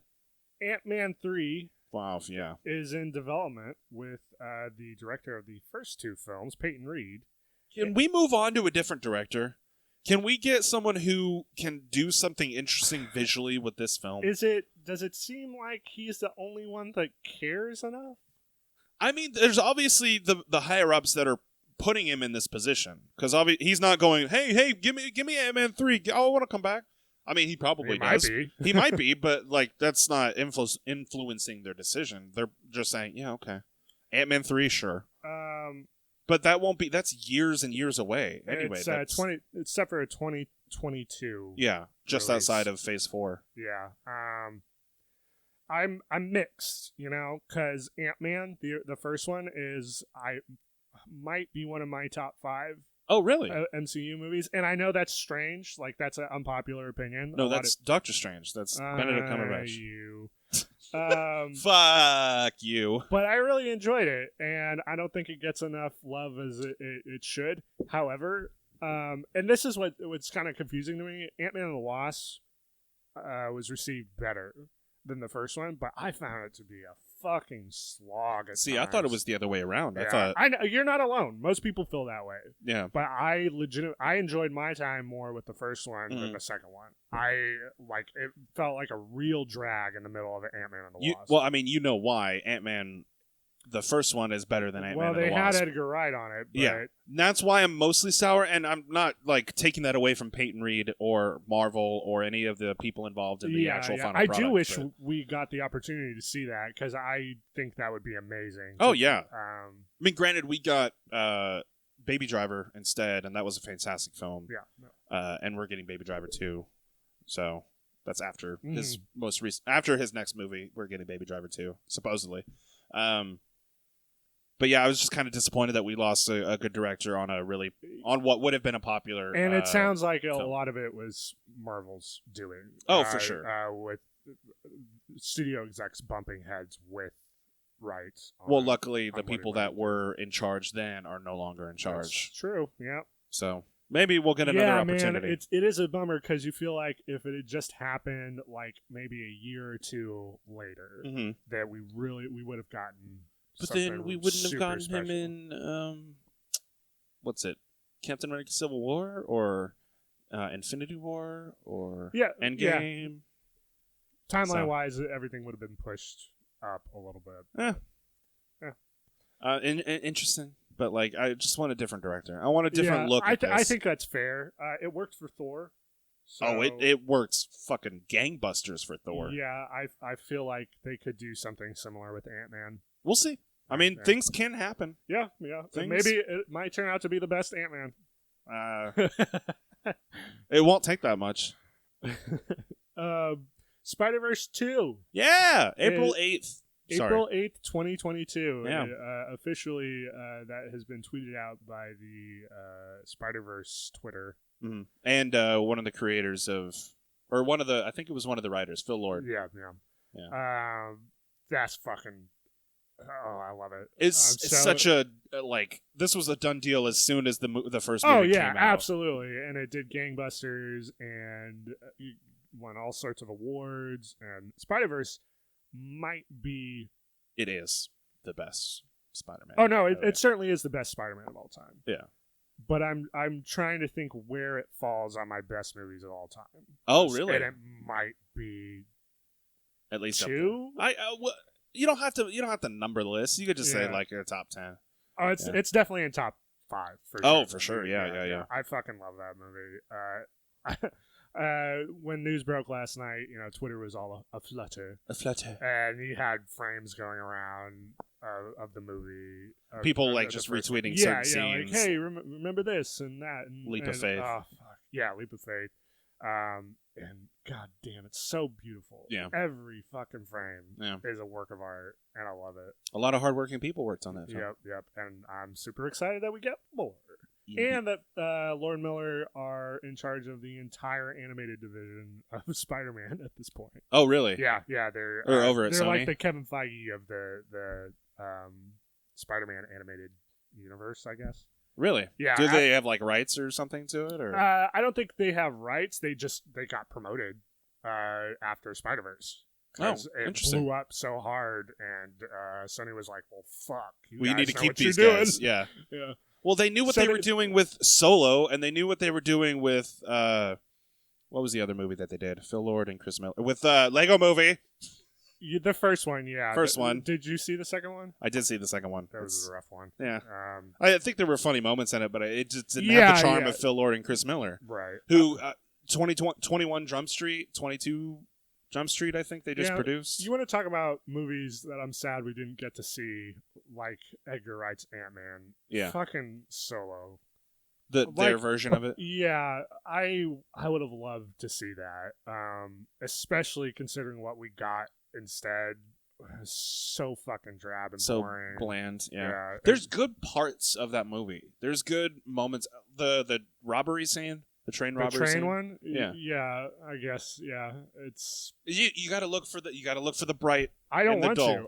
Ant-Man 3 Wow, yeah. is in development with the director of the first two films, Peyton Reed. Can we move on to a different director? Can we get someone who can do something interesting visually with this film? Does it seem like he's the only one that cares enough? I mean, there's obviously the higher-ups that are putting him in this position, because he's not going, hey, give me Ant-Man 3. I want to come back. I mean, he probably does. He might be, but like that's not influencing their decision. They're just saying, yeah, okay, Ant-Man 3, sure. But that won't be. That's years and years away. Anyway, it's set for a 2022. Yeah, just release. outside of Phase 4. Yeah. I'm mixed, because Ant-Man, the first one, might be one of my top 5. Oh, really? MCU movies, and I know that's strange. Like, that's an unpopular opinion. No, that's Doctor Strange. That's Benedict Cumberbatch. You. Fuck you. But I really enjoyed it, and I don't think it gets enough love as it should. However, and this is what's kind of confusing to me. Ant-Man and the Wasp was received better than the first one, but I found it to be a fucking slog at times. I thought it was the other way around. Yeah. I know you're not alone. Most people feel that way. Yeah. But I enjoyed my time more with the first one than the second one. It felt like a real drag in the middle of Ant-Man and the Wasp. Well, I mean, you know why Ant-Man, the first one, is better than Ant-Man and the Wasp. Well, they had Edgar Wright on it. But yeah. That's why I'm mostly sour, and I'm not like taking that away from Peyton Reed or Marvel or any of the people involved in the actual final product. I do wish we got the opportunity to see that, because I think that would be amazing. Oh, yeah. I mean, granted, we got Baby Driver instead, and that was a fantastic film. Yeah. No. And we're getting Baby Driver 2, so that's after his most recent. After his next movie, we're getting Baby Driver 2, supposedly. But yeah, I was just kind of disappointed that we lost a good director on what would have been a popular. And it sounds like a film. lot of it was Marvel's doing. Oh, for sure. With studio execs bumping heads with rights. Well, luckily, the people that were in charge then are no longer in charge. That's true. Yeah. So maybe we'll get another opportunity. Man, it is a bummer because you feel like if it had just happened like maybe a year or two later, that we would have gotten. But then we wouldn't have gotten him in, what's it, Captain America Civil War or Infinity War or Endgame? Yeah. Timeline-wise, everything would have been pushed up a little bit. Interesting, but like I just want a different director. I want a different look at this. I think that's fair. It worked for Thor. So, it works fucking gangbusters for Thor. Yeah, I feel like they could do something similar with Ant-Man. We'll see. I mean, things can happen. Yeah. Maybe it might turn out to be the best Ant-Man. It won't take that much. Spider-Verse 2. Yeah, April 8th. April 8th, 2022. Yeah. Officially, that has been tweeted out by the Spider-Verse Twitter. Mm-hmm. And one of the creators I think it was one of the writers, Phil Lord. Yeah. That's fucking... Oh, I love it. It's such a this was a done deal as soon as the first movie came out. Oh yeah, absolutely, and it did gangbusters and won all sorts of awards. And Spider-Verse might be. It is the best Spider-Man. Oh no, it certainly is the best Spider-Man of all time. Yeah, but I'm trying to think where it falls on my best movies of all time. Oh really? And it might be at least 2. You don't have to number the list. You could just say like your top 10. Oh, it's definitely in top 5 for sure. Oh, for sure. Yeah. I fucking love that movie. When news broke last night, Twitter was all aflutter. And he had frames going around of the movie. People just retweeting certain scenes. Yeah, like, hey, remember this and that. Leap of faith. Oh, fuck. Yeah, Leap of Faith. And god damn, it's so beautiful. Yeah. Every fucking frame is a work of art, and I love it. A lot of hardworking people worked on that film. Yep. And I'm super excited that we get more. Mm-hmm. And that Lord Miller are in charge of the entire animated division of Spider-Man at this point. Oh, really? Yeah. They're over at They're Sony? like the Kevin Feige of the Spider-Man animated universe, I guess. Really? Yeah. Do they have like rights or something to it? Or I don't think they have rights. They got promoted after Spider-Verse. Oh, it interesting. blew up so hard, and Sony was like, "Well, fuck, we need to keep these doing. guys." Yeah. Yeah. Well, they knew what they were doing with Solo, and they knew what they were doing with what was the other movie that they did? Phil Lord and Chris Miller with Lego Movie. The first one, yeah. First one. Did you see the second one? I did see the second one. That was a rough one. Yeah. I think there were funny moments in it, but it just didn't have the charm of Phil Lord and Chris Miller. Right. Who, 21 Jump Street, 22 Jump Street, I think they just produced. You want to talk about movies that I'm sad we didn't get to see, like Edgar Wright's Ant-Man. Yeah. Fucking Solo. Their version of it? Yeah. I would have loved to see that, especially considering what we got instead. So fucking drab and so boring. Bland. Yeah. There's good parts of that movie. There's good moments. The robbery scene, the train robbery scene. One. Yeah, I guess. Yeah, it's you got to look for the bright. I don't want to.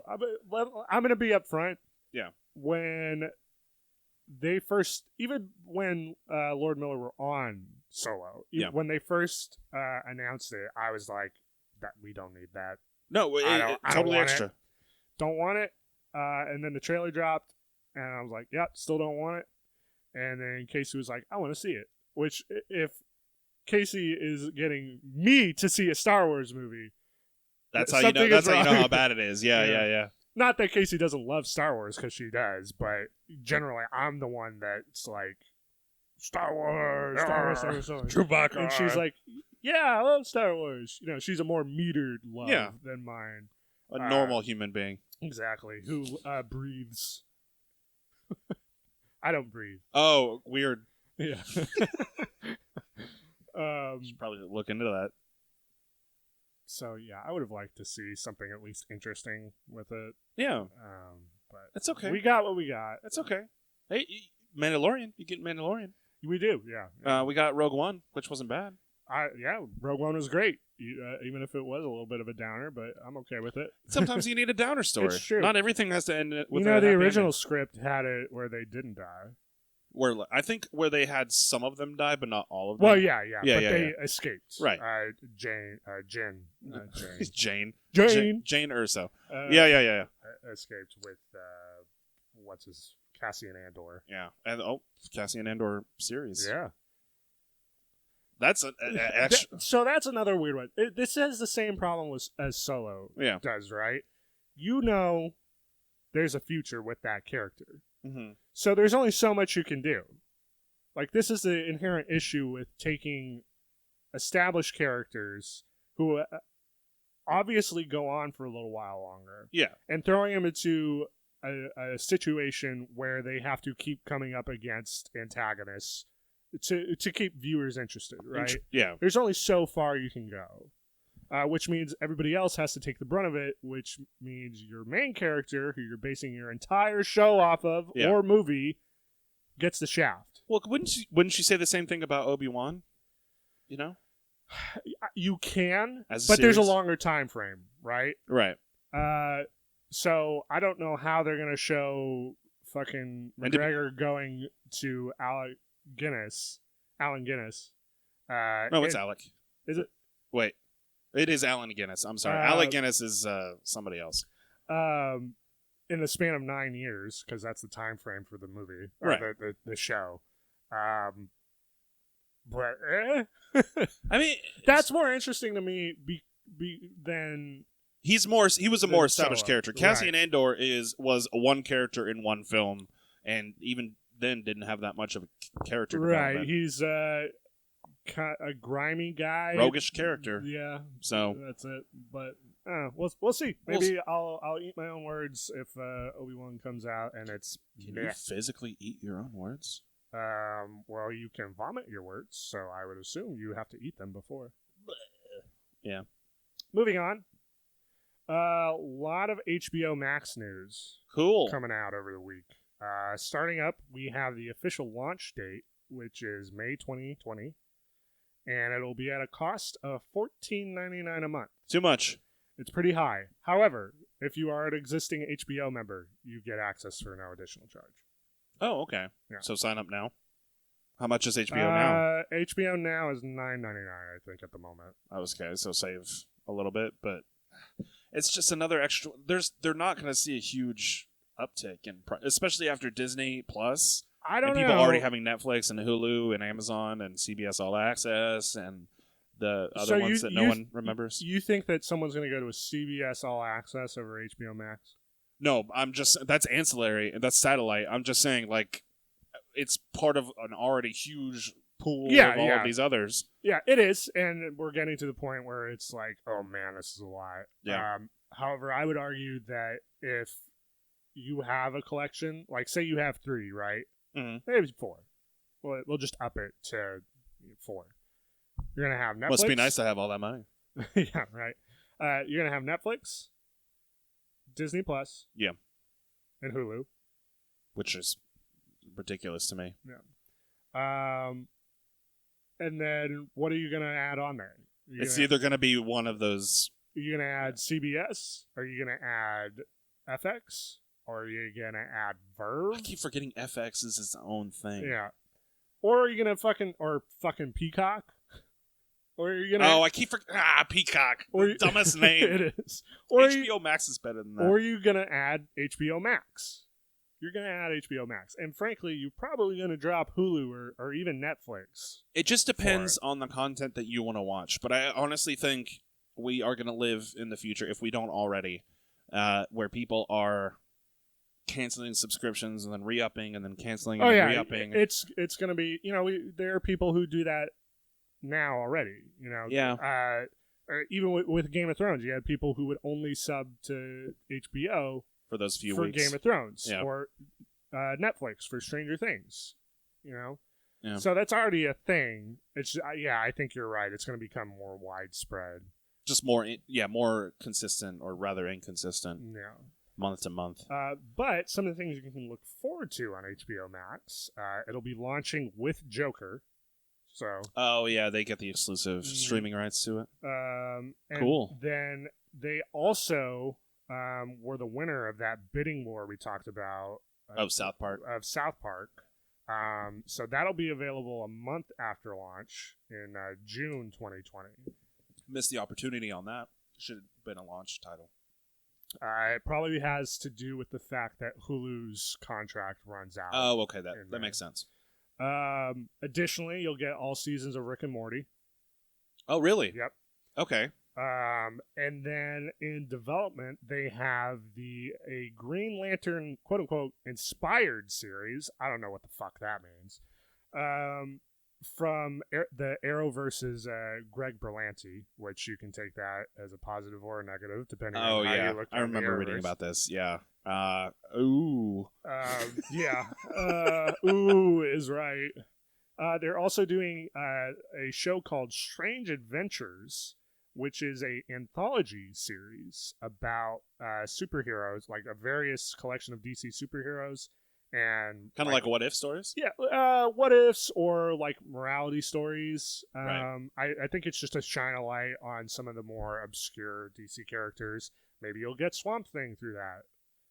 I'm going to be upfront. Yeah. When they first, even when Lord Miller were on Solo, when they first announced it, I was like, "That we don't need that." No, totally extra. Don't want it. And then the trailer dropped, and I was like, "Yep, still don't want it." And then Casey was like, "I want to see it." Which, if Casey is getting me to see a Star Wars movie, that's how you know. That's how you know how bad it is. Yeah. Not that Casey doesn't love Star Wars, because she does, but generally, I'm the one that's like, Star Wars. Chewbacca. And she's like, yeah, I love Star Wars. She's a more metered love than mine. A normal human being. Exactly. Who breathes. I don't breathe. Oh, weird. Yeah. Should probably look into that. So yeah, I would have liked to see something at least interesting with it. Yeah. But That's okay. we got what we got. That's okay. Hey, Mandalorian. You get Mandalorian. We do, yeah. We got Rogue One, which wasn't bad. Rogue One was great, even if it was a little bit of a downer, but I'm okay with it. Sometimes you need a downer story. It's true. Not everything has to end with the a happy original ending. script had it where they didn't die. I think where they had some of them die, but not all of them. Well, yeah, but they escaped. Right. Jane. Jane Urso. Yeah. Escaped with Cassian Andor. Yeah, and Cassian Andor series. Yeah. That's so that's another weird one. This has the same problem as Solo does, right? There's a future with that character. Mm-hmm. So there's only so much you can do. Like, this is the inherent issue with taking established characters who obviously go on for a little while longer. Yeah. And throwing them into a situation where they have to keep coming up against antagonists to keep viewers interested, right? Yeah. There's only so far you can go, which means everybody else has to take the brunt of it, which means your main character, who you're basing your entire show off of or movie, gets the shaft. Well, wouldn't you say the same thing about Obi-Wan? You know? You can, but series? There's a longer time frame, right? Right. So I don't know how they're going to show fucking McGregor going to Allen Guinness. No, it's Alec. Is it? Wait. It is Allen Guinness. I'm sorry. Alec Guinness is somebody else. In the span of 9 years, because that's the time frame for the movie, or right? The show. But I mean, that's more interesting to me than he was a more established character. Cassian Andor was one character in one film, and even then didn't have that much of a character development. Right, he's a grimy guy, roguish character. Yeah, so that's it. But we'll see. Maybe I'll eat my own words if Obi-Wan comes out and it's. Can you physically eat your own words? Well, you can vomit your words, so I would assume you have to eat them before. Yeah. Moving on. A lot of HBO Max news. Cool. Coming out over the week. Starting up, we have the official launch date, which is May 2020, and it'll be at a cost of $14.99 a month. Too much. It's pretty high. However, if you are an existing HBO member, you get access for no additional charge. Oh, okay. Yeah. So sign up now. How much is HBO now? HBO Now is $9.99, I think, at the moment. I was okay, so save a little bit, but it's just another extra. They're not going to see a huge uptick in, especially after Disney Plus. I don't know. People already having Netflix and Hulu and Amazon and CBS All Access and the other ones that no one remembers. You think that someone's going to go to a CBS All Access over HBO Max? No, that's ancillary. That's satellite. I'm just saying, like, it's part of an already huge pool of all of these others. Yeah, it is, and we're getting to the point where it's like, oh man, this is a lot. Yeah. However, I would argue that if you have a collection, like say you have 3, right? Mm-hmm. Maybe 4. Well, we'll just up it to 4. You're gonna have Netflix. Must be nice to have all that money. Yeah, right. You're gonna have Netflix, Disney Plus, and Hulu, which is ridiculous to me. Yeah. And then what are you gonna add on there? It's either gonna be one of those. Are you gonna add CBS? Are you gonna add FX? Or are you gonna add Verve? I keep forgetting FX is its own thing. Yeah. Or are you gonna fucking Peacock? Or are you gonna? Oh, I keep forgetting Peacock. Or dumbest name. It is. Or HBO Max is better than that. Or are you gonna add HBO Max? You're gonna add HBO Max, and frankly, you're probably gonna drop Hulu or even Netflix. It just depends on the content that you want to watch. But I honestly think we are gonna live in the future, if we don't already, where people are canceling subscriptions and then re-upping and then canceling and then re-upping. It's going to be, there are people who do that now already, Yeah. Even with Game of Thrones, you had people who would only sub to HBO for those few for weeks. Game of Thrones. Yeah. Or Netflix for Stranger Things. You know, Yeah. so that's already a thing. It's I think you're right. It's going to become more widespread. Just more consistent, or rather inconsistent, Yeah. month to month. But some of the things you can look forward to on HBO Max, it'll be launching with Joker. So. Oh yeah, they get the exclusive streaming rights to it. And Cool. Then they also were the winner of that bidding war we talked about. South Park. Of South Park. So that'll be available a month after launch in June 2020. Missed the opportunity on that. Should have been a launch title. It probably has to do with the fact that Hulu's contract runs out. Oh, okay, that makes sense. Additionally, you'll get all seasons of Rick and Morty. Oh, really? Yep. Okay. And then in development, they have a Green Lantern quote unquote inspired series. I don't know what the fuck that means. From the Arrowverse's Greg Berlanti, which you can take that as a positive or a negative depending on how you look at it. I remember reading about this. Yeah. Ooh. Ooh is right. They're also doing a show called Strange Adventures, which is a anthology series about superheroes, like a various collection of DC superheroes, and kind of like what if stories. Yeah, what ifs or like morality stories. Right. I think it's just a shine a light on some of the more obscure DC characters. Maybe you'll get Swamp Thing through that,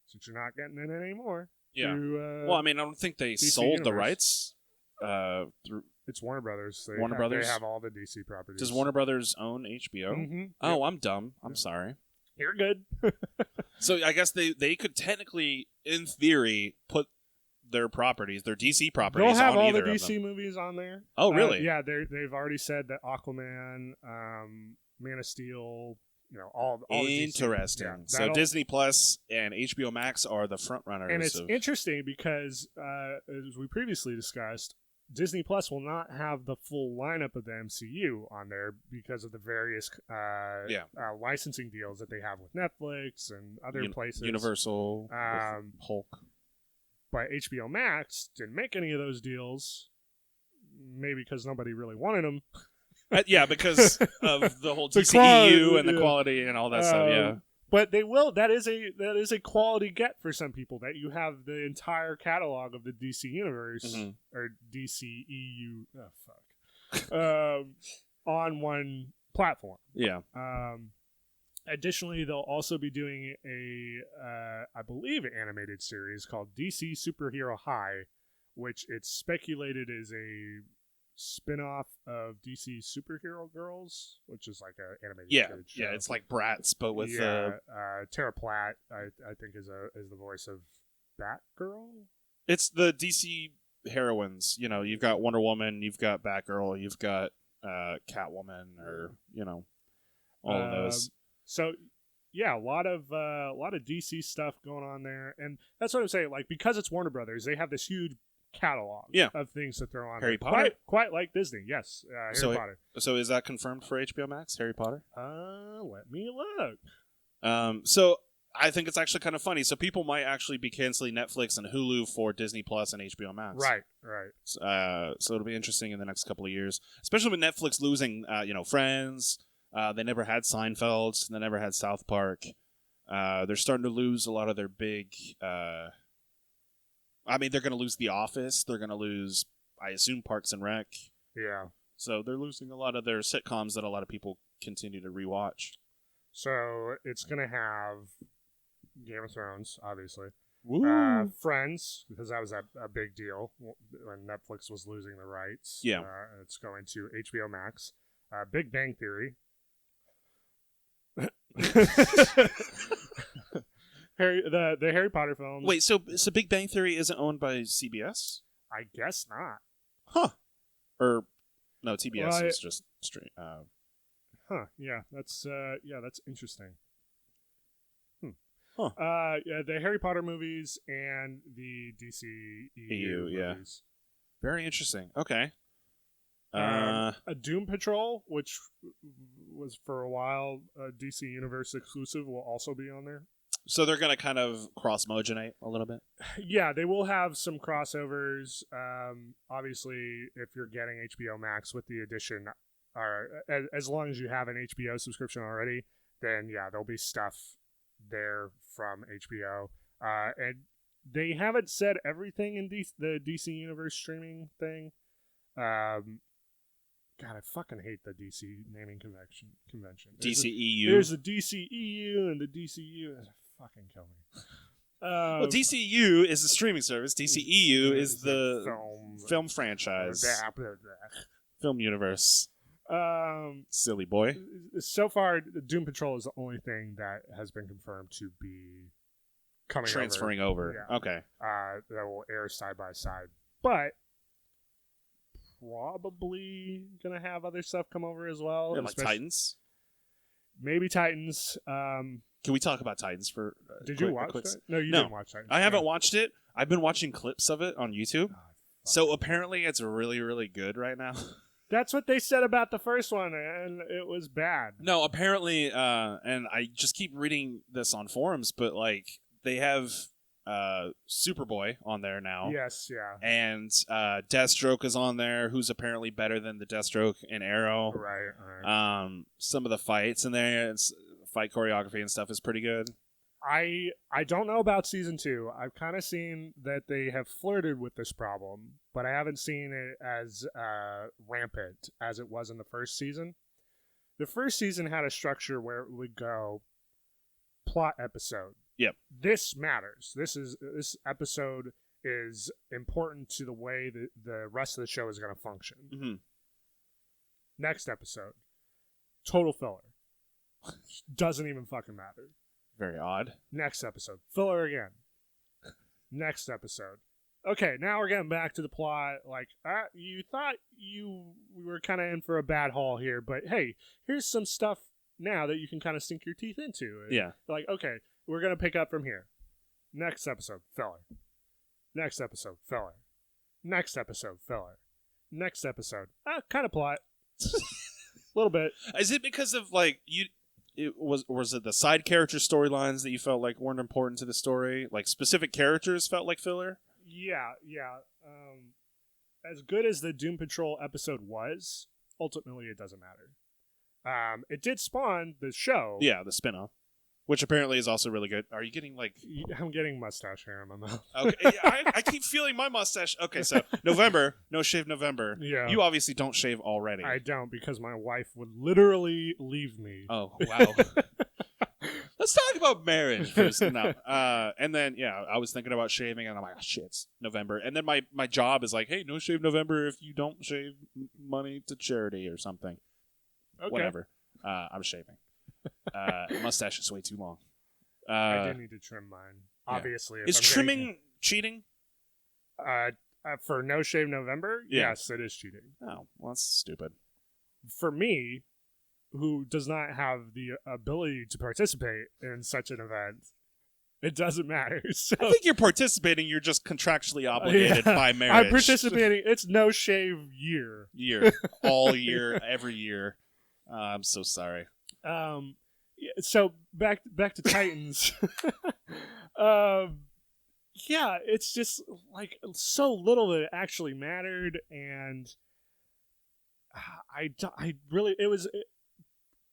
since you're not getting it anymore. Yeah. Through, well, I mean, I don't think they DC sold Universe. the rights. Through It's Warner Brothers. Brothers? They have all the DC properties. Does Warner Brothers own HBO? Mm-hmm. Oh, I'm dumb. I'm sorry. You're good. So I guess they could technically, in theory, put their properties, their DC properties, They'll have on all the either of DC them. movies on there. Oh, really? Yeah, they've already said that Aquaman, Man of Steel, all the DC. Interesting. Yeah, So Disney Plus and HBO Max are the front runners. And it's interesting because, as we previously discussed, Disney Plus will not have the full lineup of the MCU on there because of the various licensing deals that they have with Netflix and other places. Universal, Hulk. But HBO Max didn't make any of those deals, maybe because nobody really wanted them. Because of the whole The DCEU and the quality and all that stuff. Yeah. But they will. That is a quality get for some people, that you have the entire catalog of the DC universe or DCEU. Oh fuck. On one platform. Yeah. Additionally, they'll also be doing I believe, an animated series called DC Superhero High, which it's speculated is a spin-off of DC Superhero Girls, which is like an animated kid show. Yeah, it's like Bratz, but with Tara Platt, I think is the voice of Batgirl. It's the DC heroines. You've got Wonder Woman, you've got Batgirl, you've got Catwoman, or all of those. So yeah, a lot of DC stuff going on there, and that's what I'm saying. Like, because it's Warner Brothers, they have this huge catalog of things to throw on. Harry Potter, quite like Disney. Yes, Harry Potter. So is that confirmed for HBO Max? Harry Potter? Let me look. So I think it's actually kind of funny. So people might actually be canceling Netflix and Hulu for Disney Plus and HBO Max. Right. So it'll be interesting in the next couple of years, especially with Netflix losing, Friends. They never had Seinfeld. They never had South Park. They're starting to lose a lot of their big. They're going to lose The Office. They're going to lose, I assume, Parks and Rec. Yeah. So they're losing a lot of their sitcoms that a lot of people continue to rewatch. So it's going to have Game of Thrones, obviously. Woo. Friends, because that was a big deal when Netflix was losing the rights. Yeah. It's going to HBO Max. Big Bang Theory. The Harry Potter films. Wait, so Big Bang Theory isn't owned by CBS? I guess not. Huh. Or no, TBS is just straight. Yeah, that's interesting. Huh. The Harry Potter movies and the DCEU movies. Very interesting. Okay. A Doom Patrol, which was for a while a DC Universe exclusive, will also be on there. So they're going to kind of cross-mogenate a little bit? Yeah, they will have some crossovers. Obviously, if you're getting HBO Max with the addition, or as long as you have an HBO subscription already, then yeah, there'll be stuff there from HBO. And they haven't said everything in the DC Universe streaming thing. God, I fucking hate the DC naming convention. DCEU. There's the DCEU and the DCU. Fucking kill me. Well, DCU is the streaming service. DCEU is the film franchise. Film universe. Silly boy. So far, Doom Patrol is the only thing that has been confirmed to be transferring over. Yeah. Okay. That will air side by side. But probably gonna have other stuff come over as well. Yeah, like Titans. Maybe Titans. Can we talk about Titans for? Did you watch it? No, you didn't watch Titans. I haven't watched it. I've been watching clips of it on YouTube. So apparently, it's really, really good right now. That's what they said about the first one, and it was bad. No, apparently, and I just keep reading this on forums, but like they have Superboy on there now. Yes, yeah. And Deathstroke is on there, who's apparently better than the Deathstroke in Arrow. Right. Some of the fights in there, fight choreography and stuff is pretty good. I don't know about season 2. I've kind of seen that they have flirted with this problem, but I haven't seen it as rampant as it was in the first season. The first season had a structure where it would go plot episode. Yep. This matters. This episode is important to the way that the rest of the show is going to function. Mm-hmm. Next episode, total filler. Doesn't even fucking matter. Very odd. Next episode, filler again. Next episode. Okay, now we're getting back to the plot. Like, you thought we were kind of in for a bad haul here, but hey, here's some stuff now that you can kind of sink your teeth into. Yeah. Like, okay, we're going to pick up from here. Next episode, filler. Next episode, filler. Next episode, filler. Next episode, kind of plot. A little bit. Is it because of, like, was it the side character storylines that you felt like weren't important to the story? Like, specific characters felt like filler? Yeah. As good as the Doom Patrol episode was, ultimately it doesn't matter. It did spawn the show. Yeah, the spin-off, which apparently is also really good. Are you getting, like... I'm getting mustache hair in my mouth. Okay, I keep feeling my mustache. Okay, so November, No Shave November. Yeah. You obviously don't shave already. I don't, because my wife would literally leave me. Oh, wow. Let's talk about marriage first. No. And then, yeah, I was thinking about shaving, and I'm like, oh, shit, it's November. And then my job is like, hey, no shave November if you don't shave money to charity or something. Okay. Whatever. I'm shaving. Mustache is way too long. I do need to trim mine. Obviously. Is trimming cheating? For No Shave November? Yeah. Yes, it is cheating. Oh, well, that's stupid. For me, who does not have the ability to participate in such an event, it doesn't matter. So, I think you're participating. You're just contractually obligated by marriage. I'm participating. It's No Shave year. All year, every year. I'm so sorry. So back to Titans. Yeah, it's just like so little that it actually mattered, and I really, it was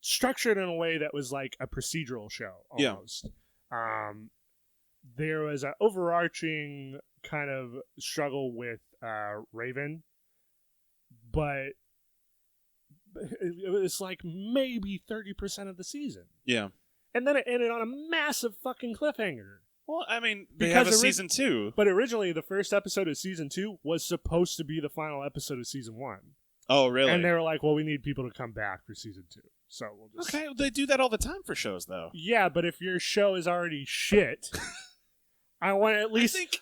structured in a way that was like a procedural show almost. Yeah. There was an overarching kind of struggle with Raven, but it was like maybe 30% of the season. Yeah. And then it ended on a massive fucking cliffhanger. Well, I mean, they have a season 2. But originally, the first episode of season 2 was supposed to be the final episode of season 1. Oh, really? And they were like, well, we need people to come back for season 2. So we'll just... Okay, they do that all the time for shows, though. Yeah, but if your show is already shit, I want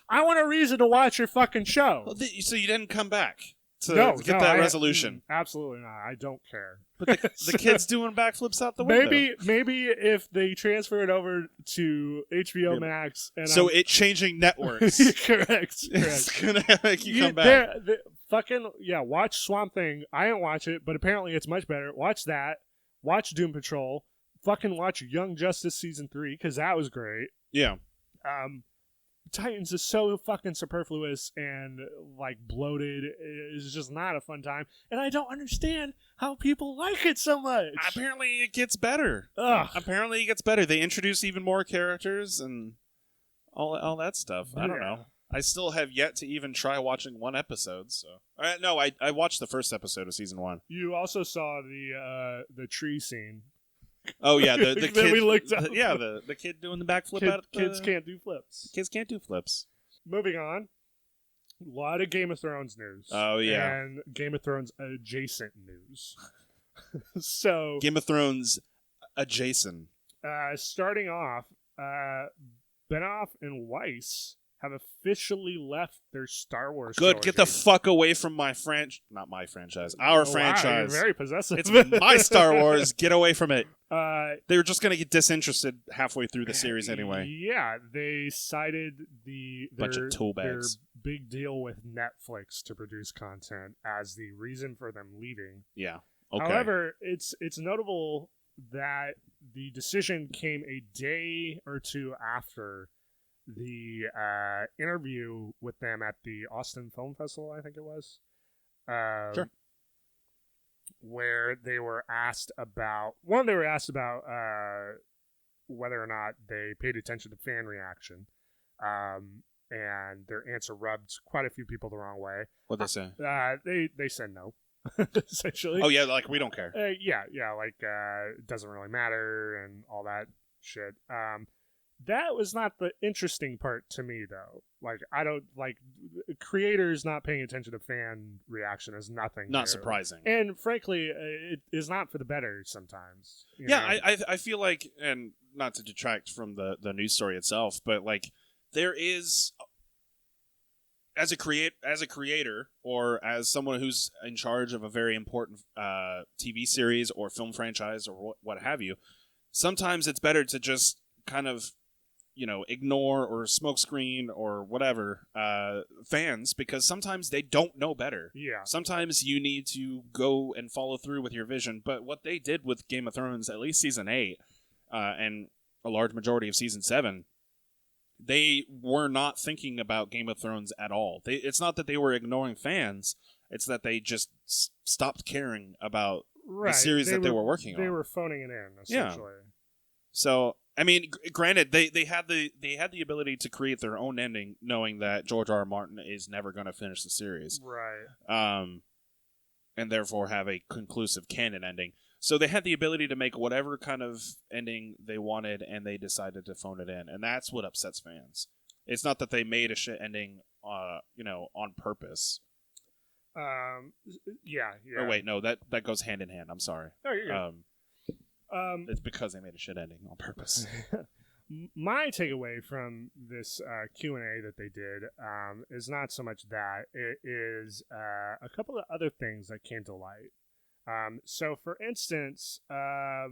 I want a reason to watch your fucking show. Well, so you didn't come back to get that resolution? Absolutely not. I don't care. But the kid's doing backflips out the window. Maybe if they transfer it over to HBO Max, and it changing networks. Correct. It's gonna make you come back. Watch Swamp Thing. I didn't watch it, but apparently it's much better. Watch that. Watch Doom Patrol. fucking watch Young Justice Season 3, because that was great. Yeah. Titans is so fucking superfluous and, like, bloated. It's just not a fun time. And I don't understand how people like it so much. Apparently it gets better. Ugh. Apparently it gets better. They introduce even more characters and all that stuff. I don't know. I still have yet to even try watching one episode. So no, I watched the first episode of season 1. You also saw the tree scene. Oh yeah, the that kid. we looked up. Yeah, the kid doing the backflip out of Kids can't do flips. Kids can't do flips. Moving on. A lot of Game of Thrones news. Oh yeah, and Game of Thrones adjacent news. So Game of Thrones adjacent. Starting off, Benioff and Weiss have officially left their Star Wars. Good, trilogy. get the fuck away from my not my franchise, our franchise. Wow, you're very possessive. It's my Star Wars. Get away from it. They were just going to get disinterested halfway through the series anyway. Yeah, they cited bunch of tool bags. Their big deal with Netflix to produce content as the reason for them leaving. Yeah. Okay. However, it's notable that the decision came a day or two after the interview with them at the Austin Film Festival, I think it was. Sure. Where they were asked about whether or not they paid attention to fan reaction, and their answer rubbed quite a few people the wrong way. What'd they say? They said no, essentially. Oh yeah, like we don't care. Yeah, like it doesn't really matter and all that shit. That was not the interesting part to me, though. Like, I don't like creators not paying attention to fan reaction is nothing. Not new. surprising. And frankly, it is not for the better sometimes. Yeah, I feel like, and not to detract from the news story itself, but like there is, as a creator or as someone who's in charge of a very important TV series or film franchise or what have you, sometimes it's better to just kind of ignore or smokescreen or whatever fans, because sometimes they don't know better. Yeah. Sometimes you need to go and follow through with your vision. But what they did with Game of Thrones, at least season 8, and a large majority of season 7, they were not thinking about Game of Thrones at all. It's not that they were ignoring fans. It's that they just stopped caring about the series they were working on. They were phoning it in, essentially. Yeah. So, I mean, granted, they had the ability to create their own ending, knowing that George R. R. Martin is never going to finish the series, right? And therefore have a conclusive canon ending. So they had the ability to make whatever kind of ending they wanted, and they decided to phone it in, and that's what upsets fans. It's not that they made a shit ending, on purpose. Yeah. Or wait, no, that goes hand in hand. I'm sorry. No, you're good. It's because they made a shit ending on purpose. My takeaway from this Q&A that they did is not so much that. It is a couple of other things that came to light. So, for instance... They're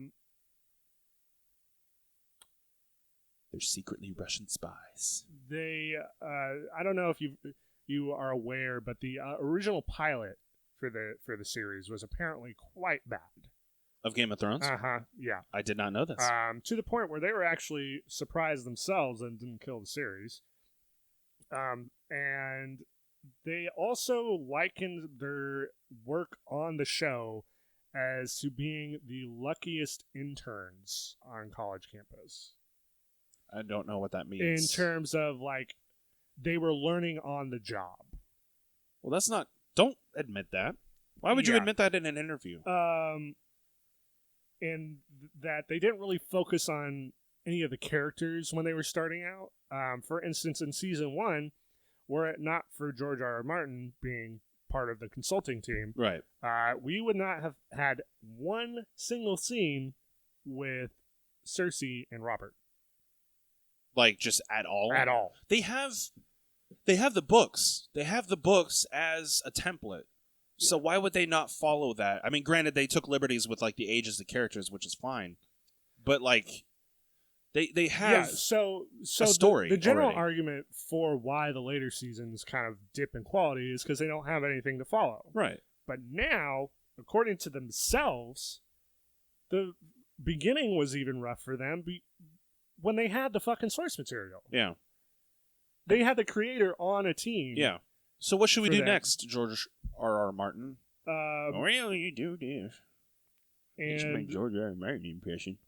secretly Russian spies. They... I don't know if you are aware, but the original pilot for the series was apparently quite bad. Of Game of Thrones? Yeah. I did not know this. To the point where they were actually surprised themselves and didn't kill the series. And they also likened their work on the show as to being the luckiest interns on college campus. I don't know what that means. In terms of, like, they were learning on the job. Well, that's not... Don't admit that. Why would you admit that in an interview? And that they didn't really focus on any of the characters when they were starting out. For instance, in season 1, were it not for George R. R. Martin being part of the consulting team, right? We would not have had one single scene with Cersei and Robert. Like, just at all? At all. They have the books. They have the books as a template. So why would they not follow that? I mean, granted, they took liberties with, like, the ages of characters, which is fine. But, like, they have a story. The general already. argument for why the later seasons kind of dip in quality is because they don't have anything to follow. Right. But now, according to themselves, the beginning was even rough for them when they had the fucking source material. Yeah. They had the creator on a team. Yeah. So what should we For do that. next, George R.R. Martin? Well, you do this. You should make And George R.R. Martin impression.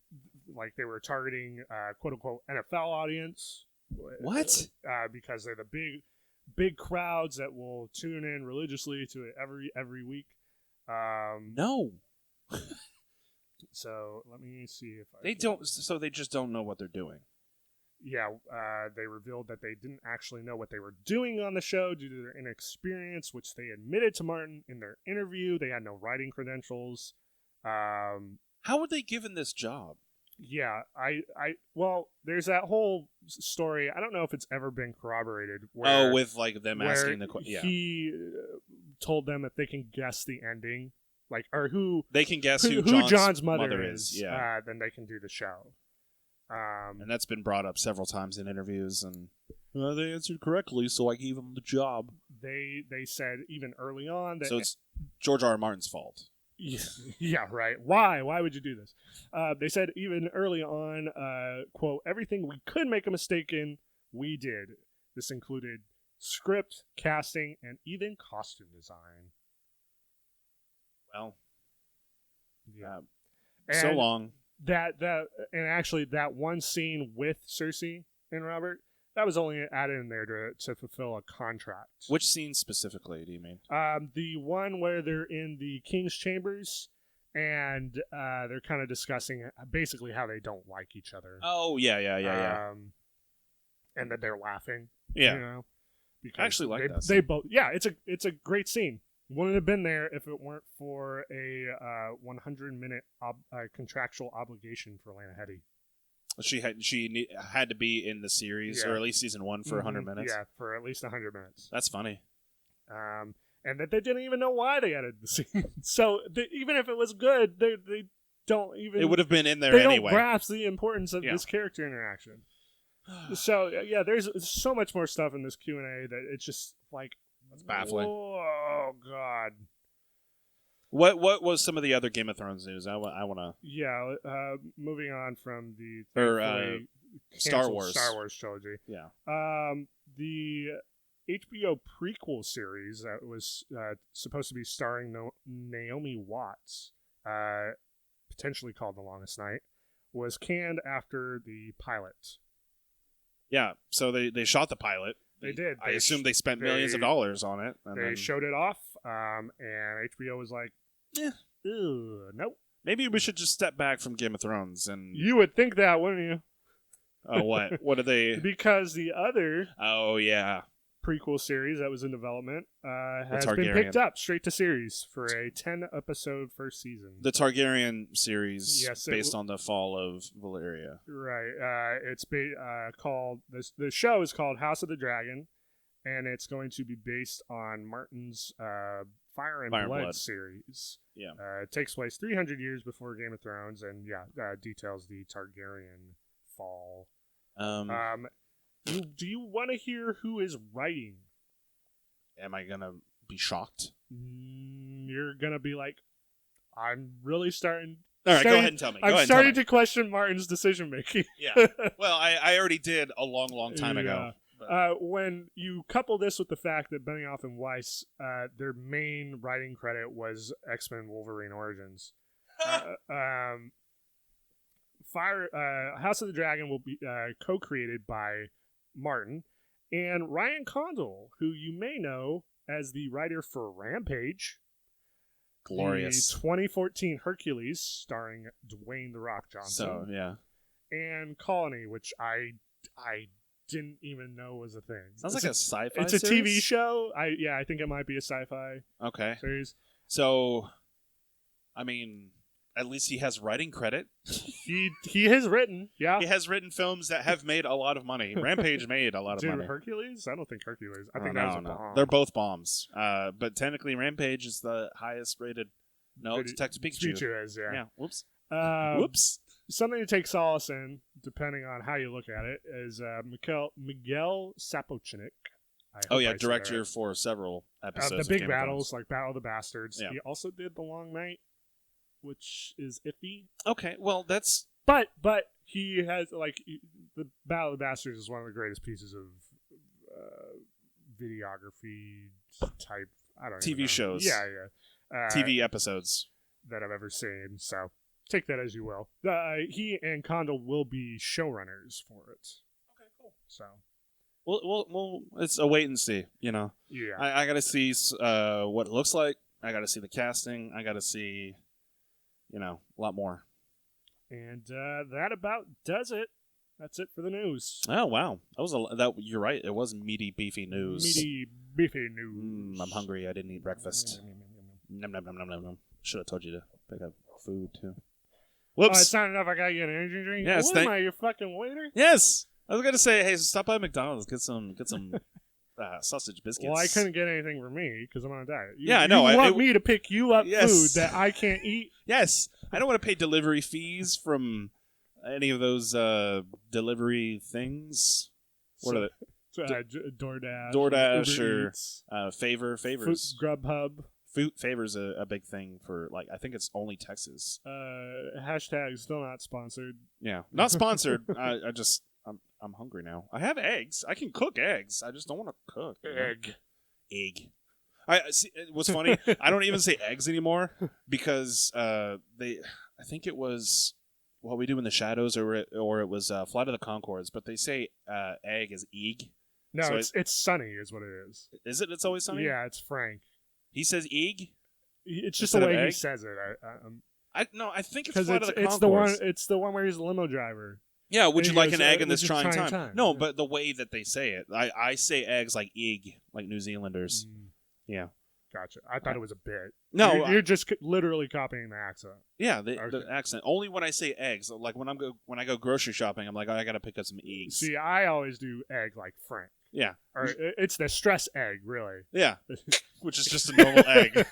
like they were targeting quote unquote NFL audience. What? Because they're the big crowds that will tune in religiously to it every week. No. So let me see if They don't. So they just don't know what they're doing. Yeah, they revealed that they didn't actually know what they were doing on the show due to their inexperience, which they admitted to Martin in their interview. They had no writing credentials. How were they given this job? Yeah, well, there's that whole story. I don't know if it's ever been corroborated. Where, with like them where asking the question. Yeah. He told them if they can guess the ending, like or who They can guess who John's mother is. Yeah. then they can do the show. And that's been brought up several times in interviews, and they answered correctly, so I gave them the job. They said even early on that So it's George R. R. Martin's fault. Yeah, right. Why would you do this? They said even early on, quote, everything we could make a mistake in, we did. This included script, casting, and even costume design. Well, yeah. So long. That and actually that one scene with Cersei and Robert, that was only added in there to fulfill a contract. Which scene specifically do you mean? The one where they're in the King's Chambers and they're kind of discussing basically how they don't like each other. Oh, yeah. And that they're laughing. Yeah. You know? I actually like that They both. Yeah, it's a great scene. Wouldn't have been there if it weren't for a 100-minute contractual obligation for Lana Headey. She had to be in the series, or at least season 1 for 100 minutes. Yeah, for at least 100 minutes. That's funny. And that they didn't even know why they added the scene. So even if it was good, they don't even. It would have been in there they anyway. Don't grasp the importance of this character interaction. So yeah, there's so much more stuff in this Q&A that it's just like. That's baffling. Oh God. What was some of the other Game of Thrones news? I want to. Yeah, moving on from the Star Wars trilogy. Yeah. The HBO prequel series that was supposed to be starring Naomi Watts, potentially called The Longest Night, was canned after the pilot. Yeah, so they shot the pilot. They did. I assume they spent millions of dollars on it. And they showed it off, and HBO was like, nope. Maybe we should just step back from Game of Thrones. And you would think that, wouldn't you? Oh, what? What are they? Because the other prequel series that was in development has been picked up straight to series for a 10-episode first season. The Targaryen series, based on the fall of Valyria. Right. It's called the show is called House of the Dragon, and it's going to be based on Martin's Fire and Blood series. Yeah. It takes place 300 years before Game of Thrones, and details the Targaryen fall. Do you want to hear who is writing? Am I gonna be shocked? You're gonna be like, I'm really starting. All right, go ahead and tell me. I'm starting to question Martin's decision making. Yeah. Well, I already did a long time ago. When you couple this with the fact that Benioff and Weiss, their main writing credit was X-Men Wolverine Origins. House of the Dragon will be co-created by Martin and Ryan Condal, who you may know as the writer for Rampage. Glorious. The 2014 Hercules, starring Dwayne "The Rock" Johnson. So, yeah. And Colony, which I didn't even know was a thing. Sounds like a sci-fi It's a series? TV show. I think it might be a sci-fi series. So, I mean, at least he has writing credit. He has written, yeah. He has written films that have made a lot of money. Rampage made a lot of money. Hercules? I don't think Hercules. I think that was a bomb. They're both bombs. But technically, Rampage is the highest rated. No, Detective Pikachu. Pikachu is, yeah. Whoops. Whoops. Something to take solace in, depending on how you look at it, is Miguel Sapochnik. Director for several episodes the of big Game battles, like Battle of the Bastards. Yeah. He also did The Long Night. which is iffy. Okay, well, that's... But he has, the Battle of the Bastards is one of the greatest pieces of videography type, I don't TV know. shows. Yeah. TV episodes. That I've ever seen, so take that as you will. He and Condell will be showrunners for it. Okay, cool. So... Well, it's a wait and see, Yeah. I got to see what it looks like. I got to see the casting. I got to see, a lot more. And that about does it. That's it for the news. Oh, wow. You're right. It was meaty, beefy news. Meaty, beefy news. I'm hungry. I didn't eat breakfast. Nom, nom, nom, nom, nom, nom. Should have told you to pick up food, too. Whoops. Oh, it's not enough. I got to get an energy drink? Yes, what am I, your fucking waiter? Yes. I was going to say, hey, stop by McDonald's. Get some sausage biscuits. Well, I couldn't get anything for me because I'm on a diet. I know. You want me to pick you up Yes. food that I can't eat? Yes. I don't want to pay delivery fees from any of those delivery things. What are they? DoorDash or Eats, Favors. Grubhub. Favor's a big thing for, I think it's only Texas. Hashtag still not sponsored. Yeah, not sponsored. I'm hungry now. I have eggs. I can cook eggs. I just don't want to cook. Egg. I see. What's funny? I don't even say eggs anymore because I think it was What We Do in the Shadows or it was Flight of the Conchords, but they say egg is eeg. No, So it's Sunny is what it is. Is it? It's Always Sunny. Yeah, it's Frank. He says eeg. It's just Instead the of way he egg? says it. I think it's Because Flight of the it's Conchords. the one. It's the one where he's a limo driver. Yeah, would And you he like goes, an egg in "Would this you trying try time? time?" No, Yeah. but the way that they say it, I say eggs like eeg, like New Zealanders. Yeah. Gotcha. I thought it was a bit. No, you're just literally copying the accent. Yeah, the Okay. accent. Only when I say eggs. Like when I go grocery shopping, I'm like, I gotta pick up some eggs. See, I always do egg like Frank. Yeah. Or it's the stress egg, really. Yeah. Which is just a normal egg.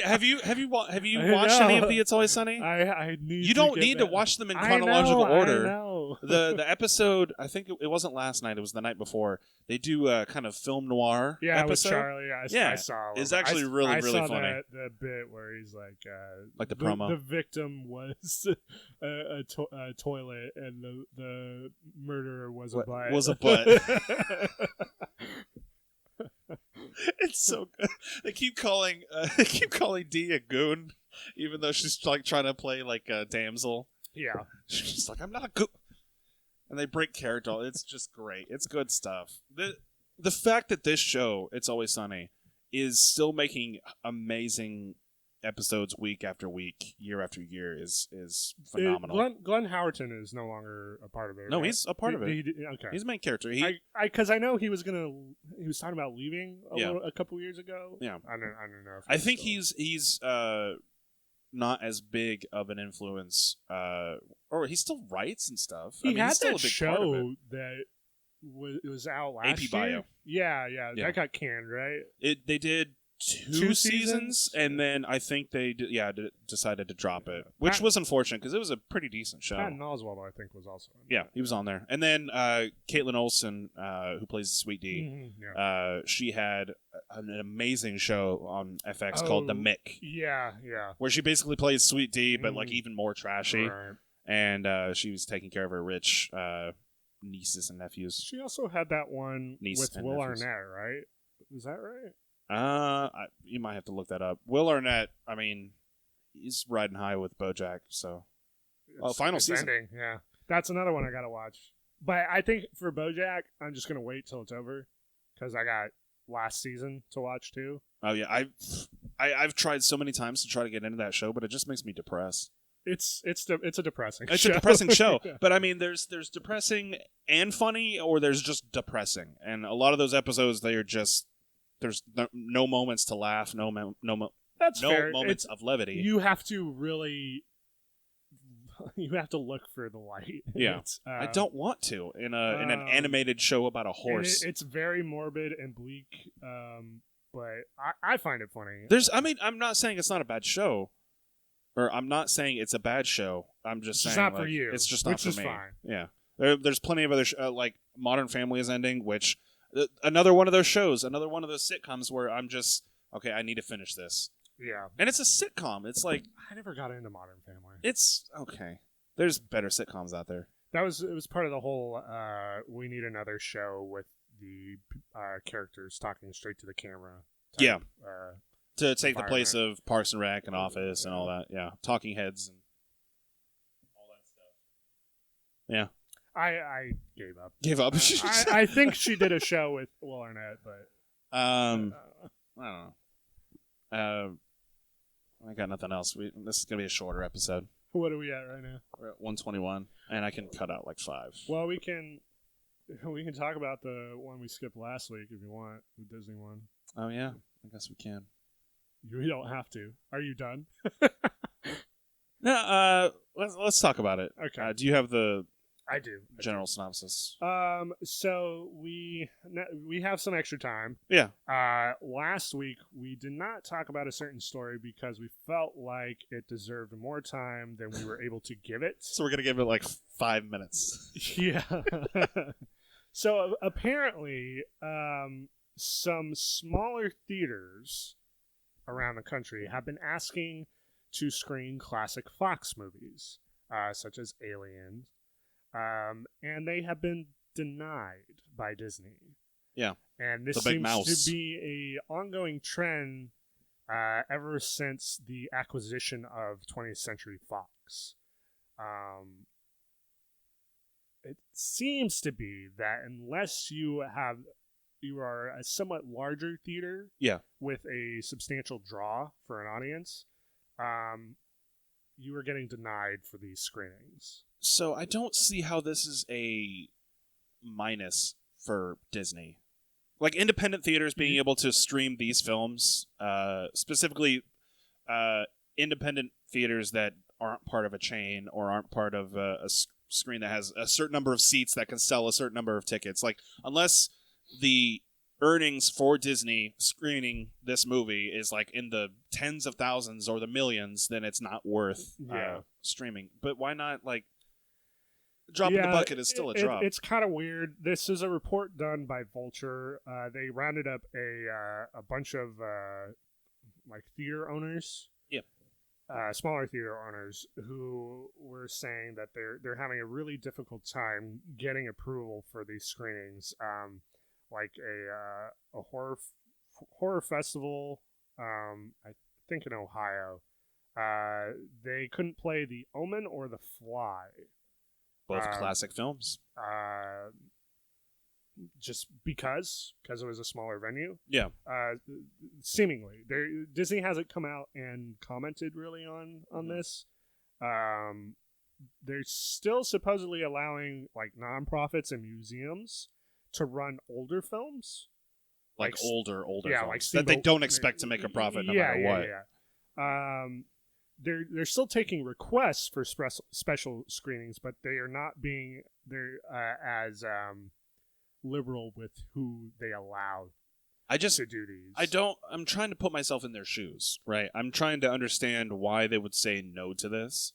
Have you watched any of the It's Always Sunny? I need. You don't get need to back. watch them in chronological order. I know. The episode, I think it wasn't last night. It was the night before. They do a kind of film noir Yeah, with episode. Charlie. I saw. It's actually really I saw funny. The bit where he's like the promo. The victim was a toilet, and the murderer was a butt. Was a butt. It's so good. They keep calling Dee a goon, even though she's like trying to play like a damsel. Yeah, she's like, I'm not a goon. And they break character. It's just great. It's good stuff. The fact that this show, It's Always Sunny, is still making amazing episodes week after week, year after year is phenomenal. Glenn Howerton is no longer a part of it. No, right? he's a part of it. Okay, He's the main character. Because I know he was talking about leaving a couple years ago. Yeah, I don't know. I think he's not as big of an influence, or he still writes and stuff. He had he's still that a big part of show that was out last AP year. Bio. Yeah, that got canned, right? They did two seasons, and then I think they decided to drop it, which was unfortunate because it was a pretty decent show. Patton Oswalt, I think, was also in Yeah, he was on there. And then Caitlin Olsen, who plays Sweet D, she had an amazing show on FX called The Mick. Yeah. Where she basically plays Sweet D, but like even more trashy. Right. And she was taking care of her rich nieces and nephews. She also had that one with Will nephews. Arnett, right? Is that right? You might have to look that up. Will Arnett, I mean, he's riding high with BoJack, so... final season. Ending, yeah. That's another one I gotta watch. But I think for BoJack, I'm just gonna wait till it's over, because I got last season to watch, too. Oh, yeah. I've tried so many times to try to get into that show, but it just makes me depressed. It's a depressing show. It's a depressing show. Yeah. But, I mean, there's depressing and funny, or there's just depressing. And a lot of those episodes, they are just... There's no moments to laugh, That's fair. moments of levity. You have to really... You have to look for the light. Yeah. I don't want to in an animated show about a horse. It's very morbid and bleak, but I find it funny. I'm not saying it's not a bad show, or I'm not saying it's a bad show. I'm just saying it's not for you. It's just not for me. Fine. Yeah, there's plenty of other like Modern Family is ending, which. Another one of those shows, another one of those sitcoms where I'm just, okay, I need to finish this. Yeah. And it's a sitcom. It's like I never got into Modern Family. it's okay. There's better sitcoms out there. It was part of the whole we need another show with the characters talking straight to the camera. Yeah. Uh, To take the place of Parks and Rec and Office and all that. Yeah. Talking Heads and all that stuff. Yeah. I gave up. Gave up. I think she did a show with Will Arnett, but I don't know. I got nothing else. This is gonna be a shorter episode. What are we at right now? We're at 121, and I can cut out like 5. Well, we can talk about the one we skipped last week if you want, the Disney one. Oh yeah, I guess we can. You don't have to. Are you done? No. Let's talk about it. Okay. Do you have the I do. general synopsis? So we have some extra time. Yeah. Last week we did not talk about a certain story because we felt like it deserved more time than we were able to give it. So we're gonna give it like 5 minutes. Yeah. So apparently, some smaller theaters around the country have been asking to screen classic Fox movies, such as Alien. And they have been denied by Disney. Yeah. And this the big seems mouse. to be a ongoing trend ever since the acquisition of 20th Century Fox. It seems to be that unless you are a somewhat larger theater, Yeah. with a substantial draw for an audience, you are getting denied for these screenings. So I don't see how this is a minus for Disney. Like independent theaters being able to stream these films, specifically independent theaters that aren't part of a chain or aren't part of a screen that has a certain number of seats that can sell a certain number of tickets. Like, unless the earnings for Disney screening this movie is like in the tens of thousands or the millions, then it's not worth streaming. But why not, like, drop in the bucket is still a drop. It's kind of weird. This is a report done by Vulture. They rounded up a bunch of like theater owners. Yeah. Smaller theater owners who were saying that they're having a really difficult time getting approval for these screenings. Like a horror festival, I think in Ohio. They couldn't play The Omen or The Fly. Both classic films. Just because it was a smaller venue. Yeah. Seemingly, Disney hasn't come out and commented really on this. They're still supposedly allowing like nonprofits and museums to run older films, like older yeah, films like that they don't expect to make a profit no matter what. Yeah. They're still taking requests for special screenings, but they are not being as liberal with who they allow to do these. I'm trying to put myself in their shoes, right? I'm trying to understand why they would say no to this.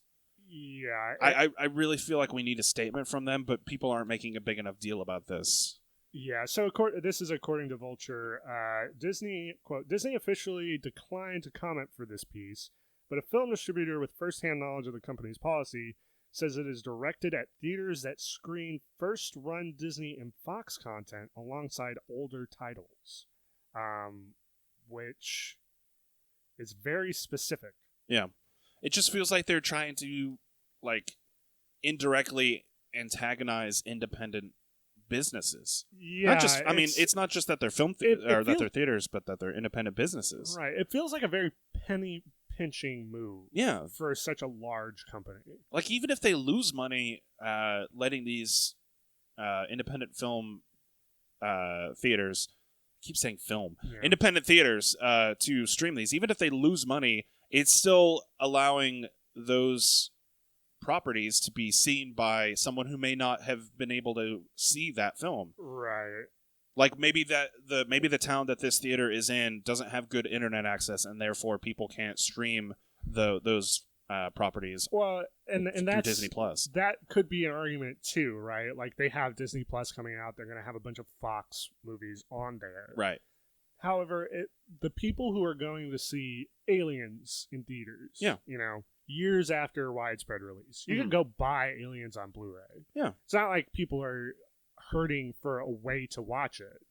Yeah. I really feel like we need a statement from them, but people aren't making a big enough deal about this. Yeah, so this is according to Vulture. Disney, quote, Disney officially declined to comment for this piece, but a film distributor with first-hand knowledge of the company's policy says it is directed at theaters that screen first-run Disney and Fox content alongside older titles, which is very specific. Yeah. It just feels like they're trying to, like, indirectly antagonize independent businesses. Yeah, not just. I mean, it's not just that they're that they're theaters, but that they're independent businesses. Right. It feels like a very penny pinching move. Yeah. For such a large company. Like, even if they lose money, letting these independent film theaters, I keep saying film, independent theaters to stream these, even if they lose money, it's still allowing those properties to be seen by someone who may not have been able to see that film. Right. Like maybe the town that this theater is in doesn't have good internet access, and therefore people can't stream those properties. Well, and that's Disney Plus. That could be an argument too, right? Like they have Disney Plus coming out; they're going to have a bunch of Fox movies on there. Right. However, the people who are going to see Aliens in theaters, years after widespread release, you can go buy Aliens on Blu-ray. Yeah. It's not like people are hurting for a way to watch it.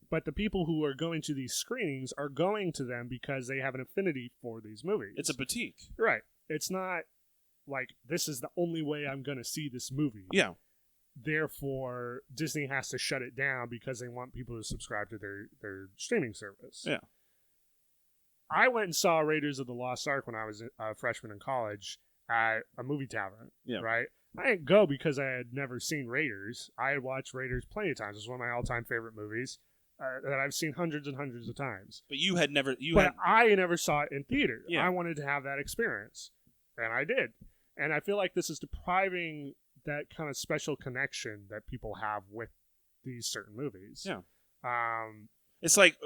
But the people who are going to these screenings are going to them because they have an affinity for these movies. It's a boutique. Right. It's not like, this is the only way I'm going to see this movie. Yeah. Therefore, Disney has to shut it down because they want people to subscribe to their streaming service. Yeah. I went and saw Raiders of the Lost Ark when I was a freshman in college at a movie tavern. Yeah. Right? I didn't go because I had never seen Raiders. I had watched Raiders plenty of times. It's one of my all-time favorite movies that I've seen hundreds and hundreds of times. But you had never... I never saw it in theater. Yeah. I wanted to have that experience. And I did. And I feel like this is depriving that kind of special connection that people have with these certain movies. Yeah. It's like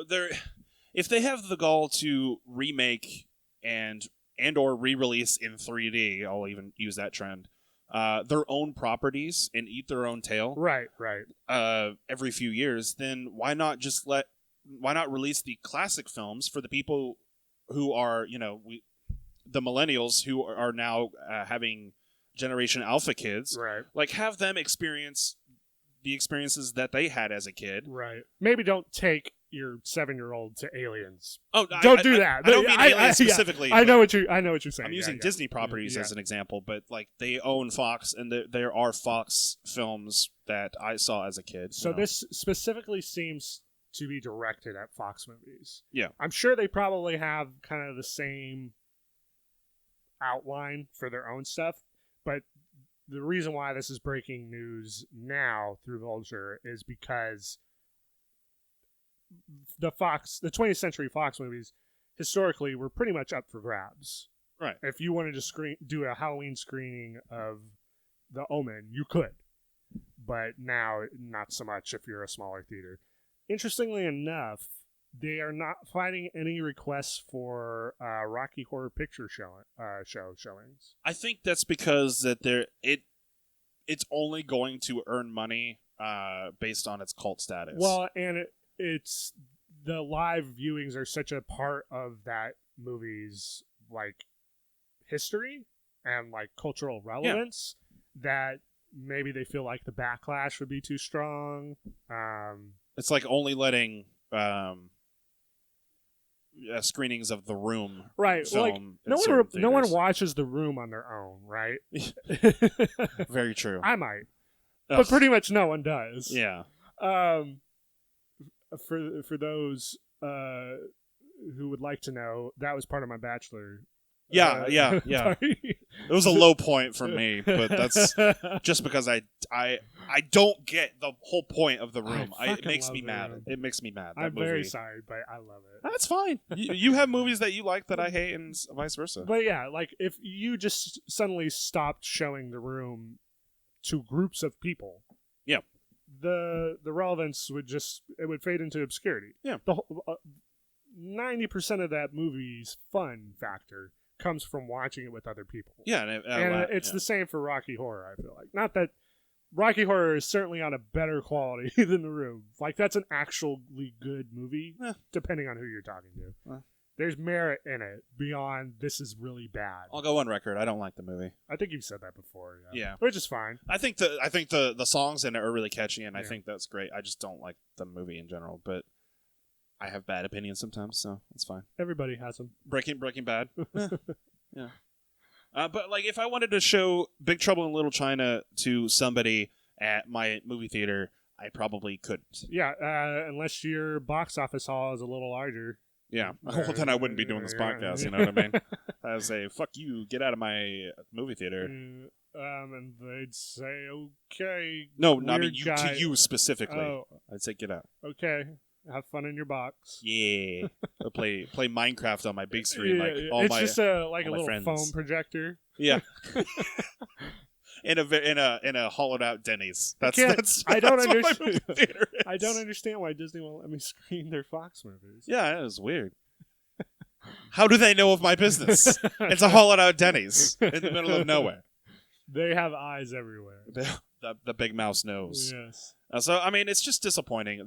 if they have the gall to remake and or re-release in 3D, I'll even use that trend, their own properties and eat their own tail. Right. Every few years, then why not release the classic films for the people who are, the millennials who are now having Generation Alpha kids, right? Like, have them experience the experiences that they had as a kid, right? Maybe don't take your 7-year-old to Aliens. Oh, don't do that. I don't mean Aliens specifically. I know what you're saying. I'm using Disney properties as an example, but like they own Fox, and there are Fox films that I saw as a kid. So this specifically seems to be directed at Fox movies. Yeah, I'm sure they probably have kind of the same outline for their own stuff. But the reason why this is breaking news now through Vulture is because the 20th Century Fox movies historically were pretty much up for grabs. Right. If you wanted to do a Halloween screening of The Omen, you could. But now, not so much if you're a smaller theater. Interestingly enough, they are not finding any requests for Rocky Horror Picture Show showings. I think that's because it's only going to earn money based on its cult status. Well, and it's the live viewings are such a part of that movie's like history and like cultural relevance that maybe they feel like the backlash would be too strong. It's like only letting screenings of The Room, right? Film like no one watches The Room on their own, right? Very true. I might, but pretty much no one does. Yeah. For those who would like to know, that was part of my bachelor. Yeah. Party. It was a low point for me, but that's just because I don't get the whole point of The Room. It makes me mad. It makes me mad. I'm very sorry, but I love it. That's fine. You have movies that you like that I hate, and vice versa. But yeah, like if you just suddenly stopped showing The Room to groups of people, yeah, the relevance would fade into obscurity. Yeah, the 90% of that movie's fun factor comes from watching it with other people. Yeah, and it's the same for Rocky Horror, I feel like. Not that Rocky Horror is certainly on a better quality than The Room. Like, that's an actually good movie, depending on who you're talking to. There's merit in it beyond this is really bad. I'll go on record. I don't like the movie. I think you've said that before. Yeah. Which is fine. I think the songs in it are really catchy, and I think that's great. I just don't like the movie in general, but I have bad opinions sometimes, so it's fine. Everybody has them. Breaking Bad. Yeah. But like, if I wanted to show Big Trouble in Little China to somebody at my movie theater, I probably couldn't. Yeah, unless your box office hall is a little larger. Yeah. Well, then I wouldn't be doing this podcast. You know what I mean? I would say, "Fuck you, get out of my movie theater." And they'd say, "Okay." No, not me. To you specifically. Oh. I'd say, "Get out." Okay. Have fun in your box. Yeah. I'll play Minecraft on my big screen. It's just a little friends. foam projector. Yeah. in a hollowed out Denny's. I don't understand. I don't understand why Disney won't let me screen their Fox movies. Yeah, it is weird. How do they know of my business? It's a hollowed out Denny's in the middle of nowhere. They have eyes everywhere. The big mouse knows. Yes. So I mean, it's just disappointing.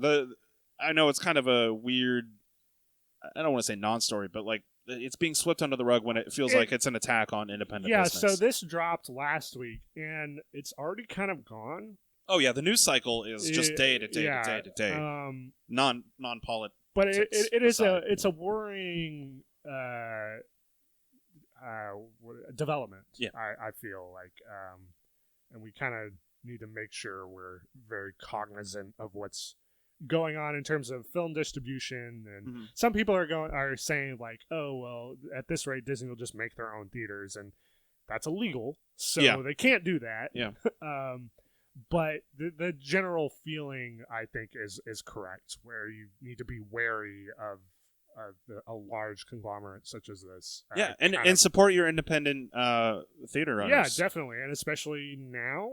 I know it's kind of a weird I don't want to say non-story, but like it's being swept under the rug when it feels like it's an attack on independent business. So this dropped last week, and it's already kind of gone. Oh yeah, the news cycle is just day to day to day to day. Non-polit. But it's a worrying development. Yeah. I feel like, and we kind of need to make sure we're very cognizant of what's going on in terms of film distribution. And some people are saying like, oh well, at this rate Disney will just make their own theaters, and that's illegal, so they can't do that. Yeah. But the general feeling, I think, is correct, where you need to be wary of a large conglomerate such as this. Yeah, and support your independent theater owners. Yeah, definitely, and especially now,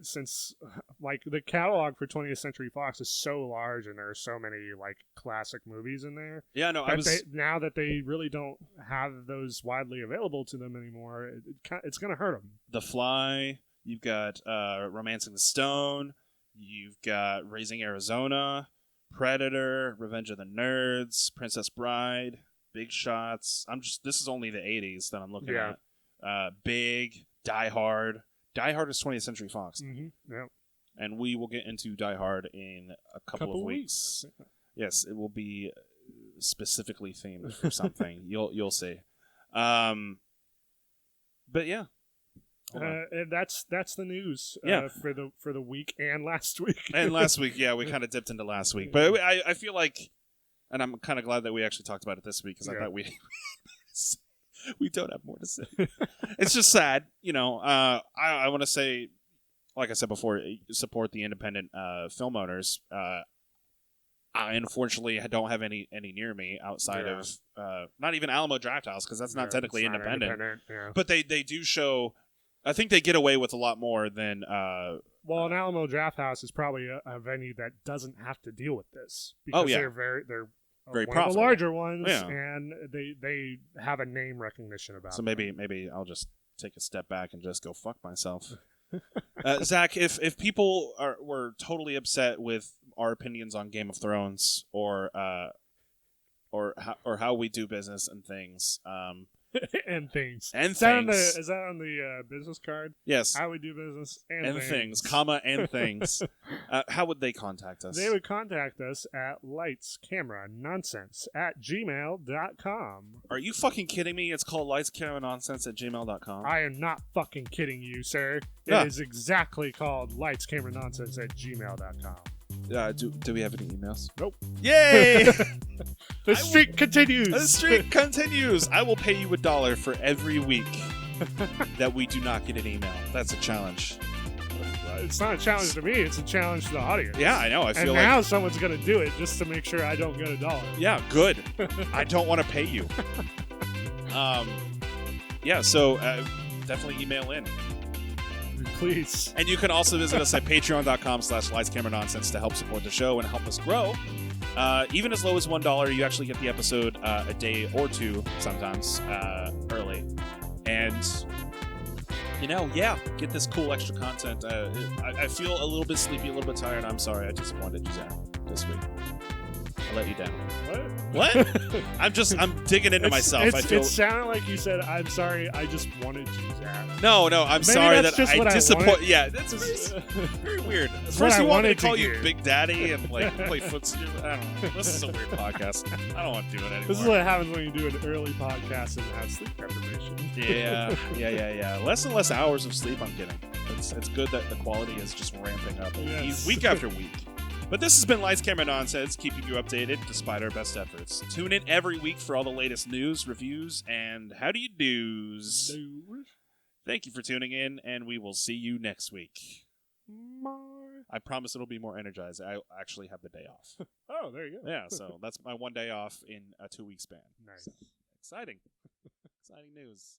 since like the catalog for 20th Century Fox is so large, and there are so many like classic movies in there. Yeah, no, now that they really don't have those widely available to them anymore, it's going to hurt them. The Fly. You've got Romancing the Stone. You've got Raising Arizona, Predator, Revenge of the Nerds, Princess Bride, Big Shots. This is only the 80s that I'm looking at. Big, Die Hard. Die Hard is 20th Century Fox. Mm-hmm. Yep. And we will get into Die Hard in a couple of weeks. Yes, it will be specifically themed for something. You'll see. But yeah. And that's the news for the week and last week. And last week, we kind of dipped into last week. But I feel like, and I'm kind of glad that we actually talked about it this week, because I thought we don't have more to say. It's just sad. I want to say, like I said before, support the independent film owners. I unfortunately don't have any near me outside of not even Alamo Drafthouse, because that's not technically independent. But they do show. I think they get away with a lot more than. Well, an Alamo Drafthouse is probably a venue that doesn't have to deal with this, because they're very one profitable. Of the larger ones, and they have a name recognition about. So maybe I'll just take a step back and just go fuck myself. Zach, if people were totally upset with our opinions on Game of Thrones or how we do business and things. And things. And is things. That on the business card? Yes. How we do business and things, comma, and things. How would they contact us? They would contact us at lightscameranonsense@gmail.com. Are you fucking kidding me? It's called lightscameranonsense@gmail.com. I am not fucking kidding you, sir. It is exactly called lightscameranonsense@gmail.com. Do we have any emails? Nope. Yay! The streak continues. The streak continues. I will pay you $1 for every week that we do not get an email. That's a challenge. It's not a challenge to me. It's a challenge to the audience. Yeah, I know. I feel now someone's going to do it just to make sure I don't get $1. Yeah, good. I don't want to pay you. So definitely email in. Please. And you can also visit us at patreon.com/lightscameranonsense to help support the show and help us grow. Even as low as $1, you actually get the episode a day or two, sometimes, early. And, get this cool extra content. I feel a little bit sleepy, a little bit tired. I'm sorry. I disappointed you, Zach, this week. I let you down. What? I'm digging into myself. It sounded like you said, I'm sorry, I just wanted you, Zach. No, I'm sorry that I disappoint. Yeah, that's very weird. First you wanted wanted to call to you hear. Big Daddy and like play footsie. I don't know. This is a weird podcast. I don't want to do it anymore. This is what happens when you do an early podcast and have sleep deprivation. Yeah. Less and less hours of sleep I'm getting. It's good that the quality is just ramping up week after week. But this has been Lights, Camera, Nonsense, keeping you updated despite our best efforts. Tune in every week for all the latest news, reviews, and how do you do's. Thank you for tuning in, and we will see you next week. I promise it'll be more energized. I actually have the day off. Oh, there you go. Yeah, so that's my one day off in a 2-week span. Nice. So, exciting. Exciting news.